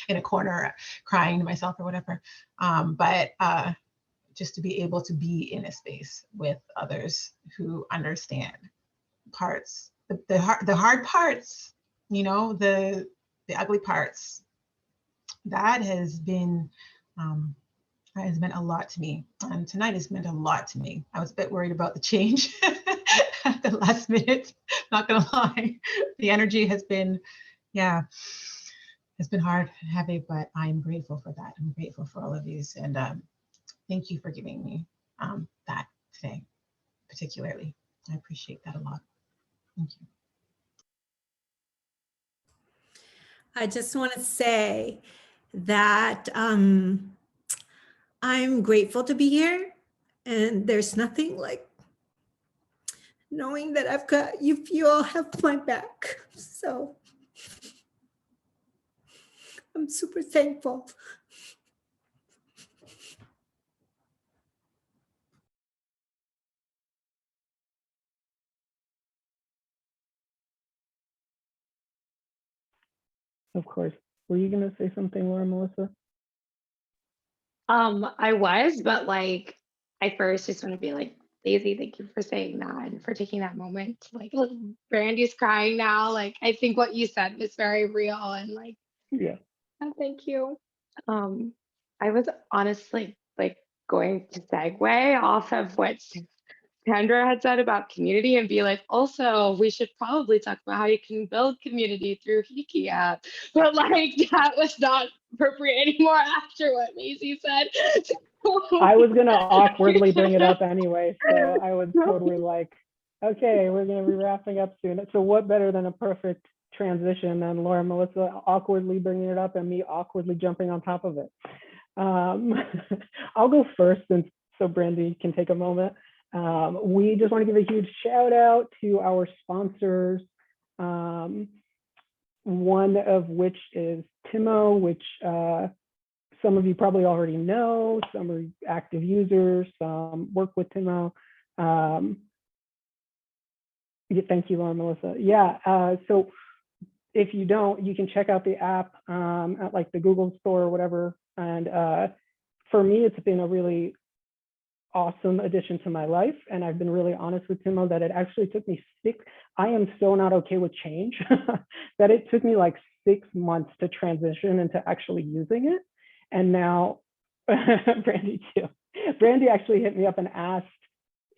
in a corner crying to myself or whatever. But just to be able to be in a space with others who understand parts, the hard parts, the ugly parts, that has been has meant a lot to me. And tonight has meant a lot to me. I was a bit worried about the change at the last minute, not gonna lie. The energy has been, yeah, it's been hard and heavy, but I'm grateful for that. I'm grateful for all of these. And thank you for giving me that today, particularly. I appreciate that a lot. Thank you. I just want to say that I'm grateful to be here. And there's nothing like knowing that I've got you all have my back. So I'm super thankful. Of course. Were you going to say something, Laura Melissa? I was, but like, I first just want to be like, Daisy, thank you for saying that and for taking that moment. Like, look, Brandy's crying now. Like, I think what you said was very real and like, Yeah. thank you. I was honestly like going to segue off of what Sandra had said about community and be like, also, we should probably talk about how you can build community through Hiki app. But like, that was not appropriate anymore after what Maisie said. I was going to awkwardly bring it up anyway. So I was totally like, okay, we're going to be wrapping up soon. So what better than a perfect transition than Laura Melissa awkwardly bringing it up and me awkwardly jumping on top of it. I'll go first, and so Brandy can take a moment. We just want to give a huge shout out to our sponsors, one of which is Timo, which some of you probably already know, some are active users, some work with Timo. Yeah, thank you, Laura Melissa. Yeah, so if you don't, you can check out the app at like the Google store or whatever. And for me, it's been a really awesome addition to my life. And I've been really honest with Timo that it actually took me I am so not okay with change that it took me like 6 months to transition into actually using it. And now, Brandy too. Brandy actually hit me up and asked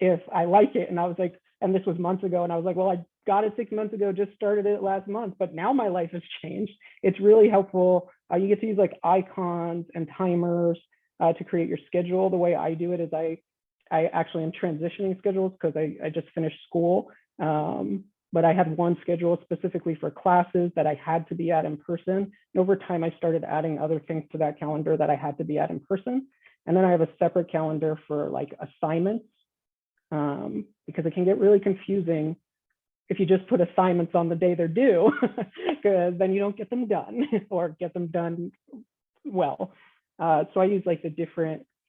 if I like it. And I was like, and this was months ago. And I was like, well, I got it 6 months ago, just started it last month, but now my life has changed. It's really helpful. You get to use like icons and timers to create your schedule. The way I do it is I actually am transitioning schedules because I just finished school. But I had one schedule specifically for classes that I had to be at in person. And over time, I started adding other things to that calendar that I had to be at in person. And then I have a separate calendar for like assignments because it can get really confusing if you just put assignments on the day they're due, because then you don't get them done or get them done well. So I use like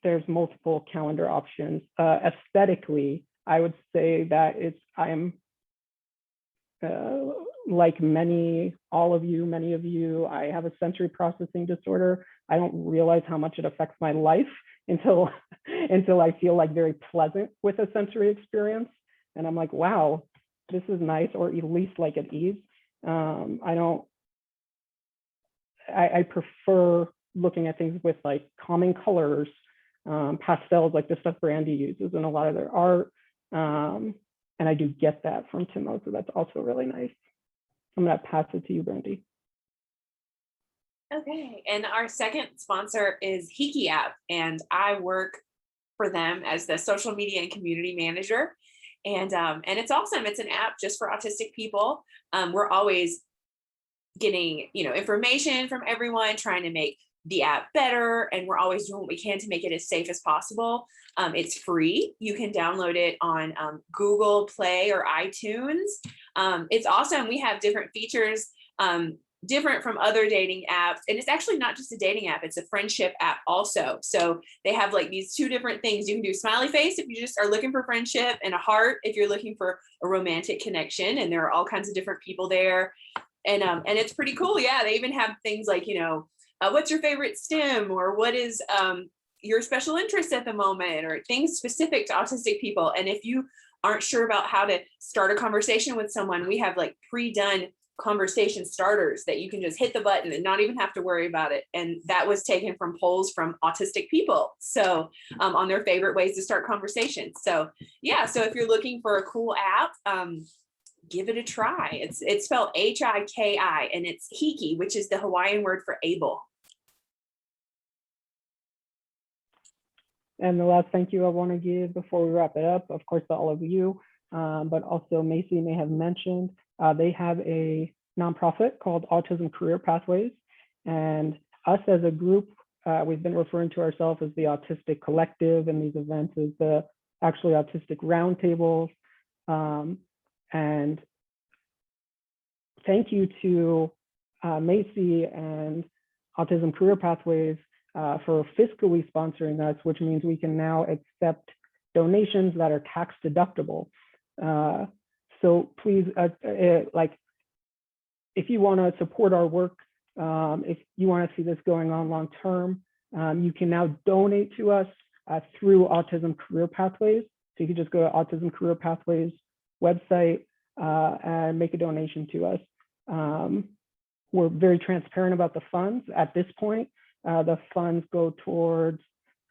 there's multiple calendar options. Aesthetically, I would say that I am like many of you, I have a sensory processing disorder. I don't realize how much it affects my life until I feel like very pleasant with a sensory experience. And I'm like, wow, this is nice, or at least like at ease. I prefer looking at things with like calming colors, pastels, like the stuff Brandy uses in a lot of their art. And I do get that from Timo, so that's also really nice. I'm gonna pass it to you, Brandy. Okay, and our second sponsor is Hiki app, and I work for them as the social media and community manager. And it's awesome. It's an app just for autistic people. We're always getting, information from everyone, trying to make the app better, and we're always doing what we can to make it as safe as possible. It's free. You can download it on Google Play or iTunes. It's awesome. We have different features, different from other dating apps. And it's actually not just a dating app, it's a friendship app also. So they have like these two different things. You can do smiley face if you just are looking for friendship, and a heart if you're looking for a romantic connection. And there are all kinds of different people there. And it's pretty cool. Yeah, they even have things like, what's your favorite STEM, or what is your special interest at the moment, or things specific to autistic people. And if you aren't sure about how to start a conversation with someone, we have like pre-done conversation starters that you can just hit the button and not even have to worry about it. And that was taken from polls from autistic people. So on their favorite ways to start conversations. So yeah, so if you're looking for a cool app, give it a try. It's spelled Hiki, and it's Hiki, which is the Hawaiian word for able. And the last thank you I want to give before we wrap it up, of course, to all of you, but also Macy may have mentioned, they have a nonprofit called Autism Career Pathways. And us as a group, we've been referring to ourselves as the Autistic Collective, and these events is the actually Autistic RoundTables. And thank you to Macy and Autism Career Pathways for fiscally sponsoring us, which means we can now accept donations that are tax deductible. So please, like, if you want to support our work, if you want to see this going on long term, you can now donate to us through Autism Career Pathways. So you can just go to Autism Career Pathways website and make a donation to us. We're very transparent about the funds at this point. The funds go towards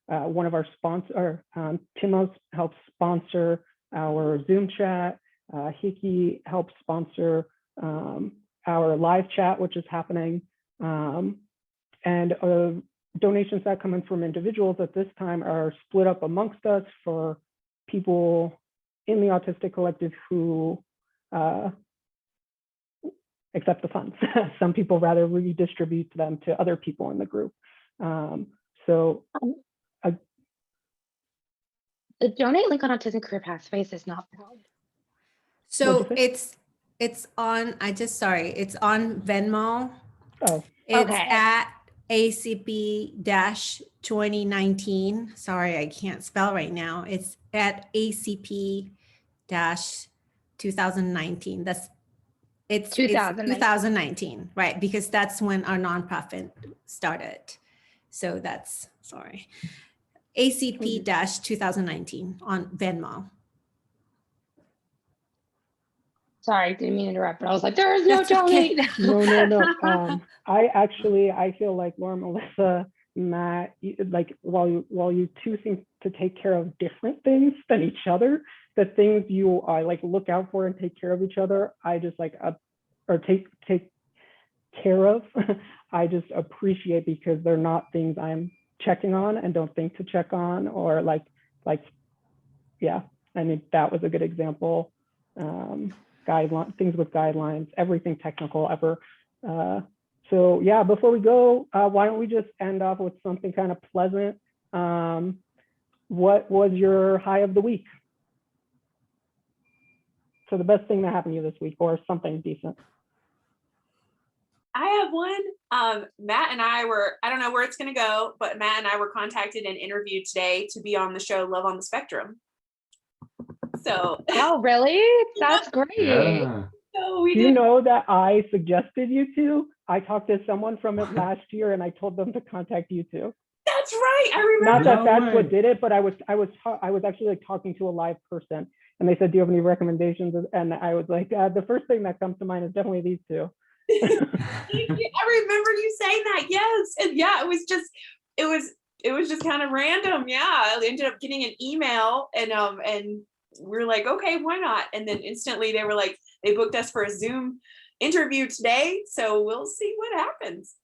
one of our sponsors. Timos helps sponsor our Zoom chat. Hiki helps sponsor our live chat, which is happening. And donations that come in from individuals at this time are split up amongst us for people in the Autistic Collective who accept the funds. Some people rather redistribute them to other people in the group. The donate link on Autism Career Pathways is not valid. So it's on, it's on Venmo. Oh, It's okay. at ACP-2019. Sorry, I can't spell right now. It's at ACP-2019. It's 2019, right? Because that's when our nonprofit started. So that's, sorry, ACP-2019 on Venmo. Sorry, didn't mean to interrupt, but I was like, there is no That's okay. donate. no. I feel like Laura, Melissa, Matt, like while you two seem to take care of different things than each other, the things you like look out for and take care of each other, I just like or take care of. I just appreciate, because they're not things I'm checking on and don't think to check on, or like yeah. I mean, that was a good example. Things with guidelines, everything technical ever. So yeah, before we go, why don't we just end off with something kind of pleasant? What was your high of the week? So the best thing that happened to you this week, or something decent. I have one. Matt and I were, I don't know where it's going to go, but Matt and I were contacted and interviewed today to be on the show Love on the Spectrum. So. Oh, really? That's great. Yeah. So we Do you did. know that I suggested you to? I talked to someone from it last year, and I told them to contact you too. That's right. I remember. Not that No that's way. what did it, but I was actually like talking to a live person, and they said, "Do you have any recommendations?" And I was like, "The first thing that comes to mind is definitely these two." I remember you saying that. Yes, and yeah, it was just kind of random. Yeah, I ended up getting an email, and we're like, okay, why not? And then instantly they were like, they booked us for a Zoom interview today, so we'll see what happens.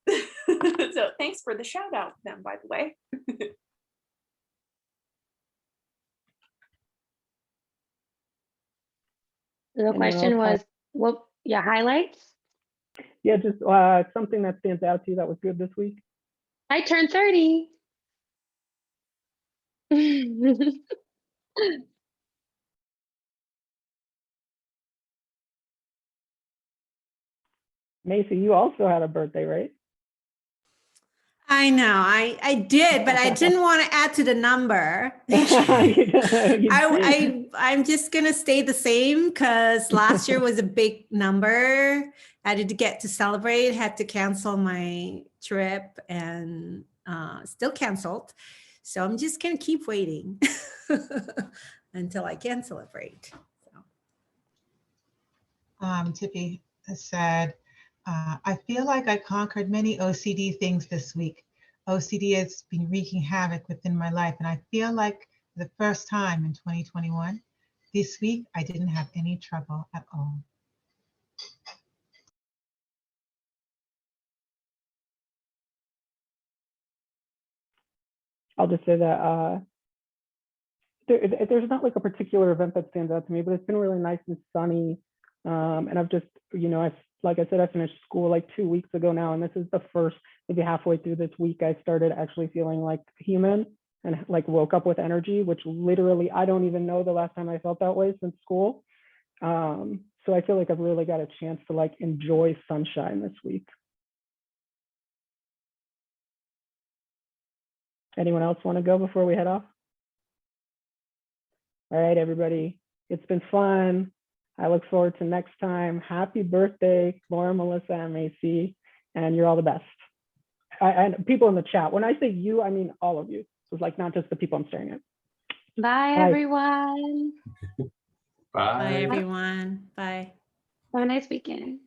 So thanks for the shout out to them, by the way. The question was, what, yeah, highlights? Yeah, just something that stands out to you that was good this week. I turned 30. Macy, you also had a birthday, right? I know, I did, but I didn't want to add to the number. I'm just going to stay the same, because last year was a big number. I did get to celebrate, had to cancel my trip, and still canceled. So I'm just going to keep waiting until I can celebrate. So. Tippy, said, I feel like I conquered many OCD things this week. OCD has been wreaking havoc within my life, and I feel like for the first time in 2021, this week I didn't have any trouble at all. I'll just say that there's not like a particular event that stands out to me, but it's been really nice and sunny. And I've just, like I said, I finished school like 2 weeks ago now, and this is the first, maybe halfway through this week, I started actually feeling like human and like woke up with energy, which literally, I don't even know the last time I felt that way since school. So I feel like I've really got a chance to like enjoy sunshine this week. Anyone else want to go before we head off? All right, everybody. It's been fun. I look forward to next time. Happy birthday, Laura, Melissa, and Macy. And you're all the best. And people in the chat. When I say you, I mean all of you. So it's like not just the people I'm staring at. Bye, Bye. everyone. Bye. Bye, everyone. Bye. Have a nice weekend.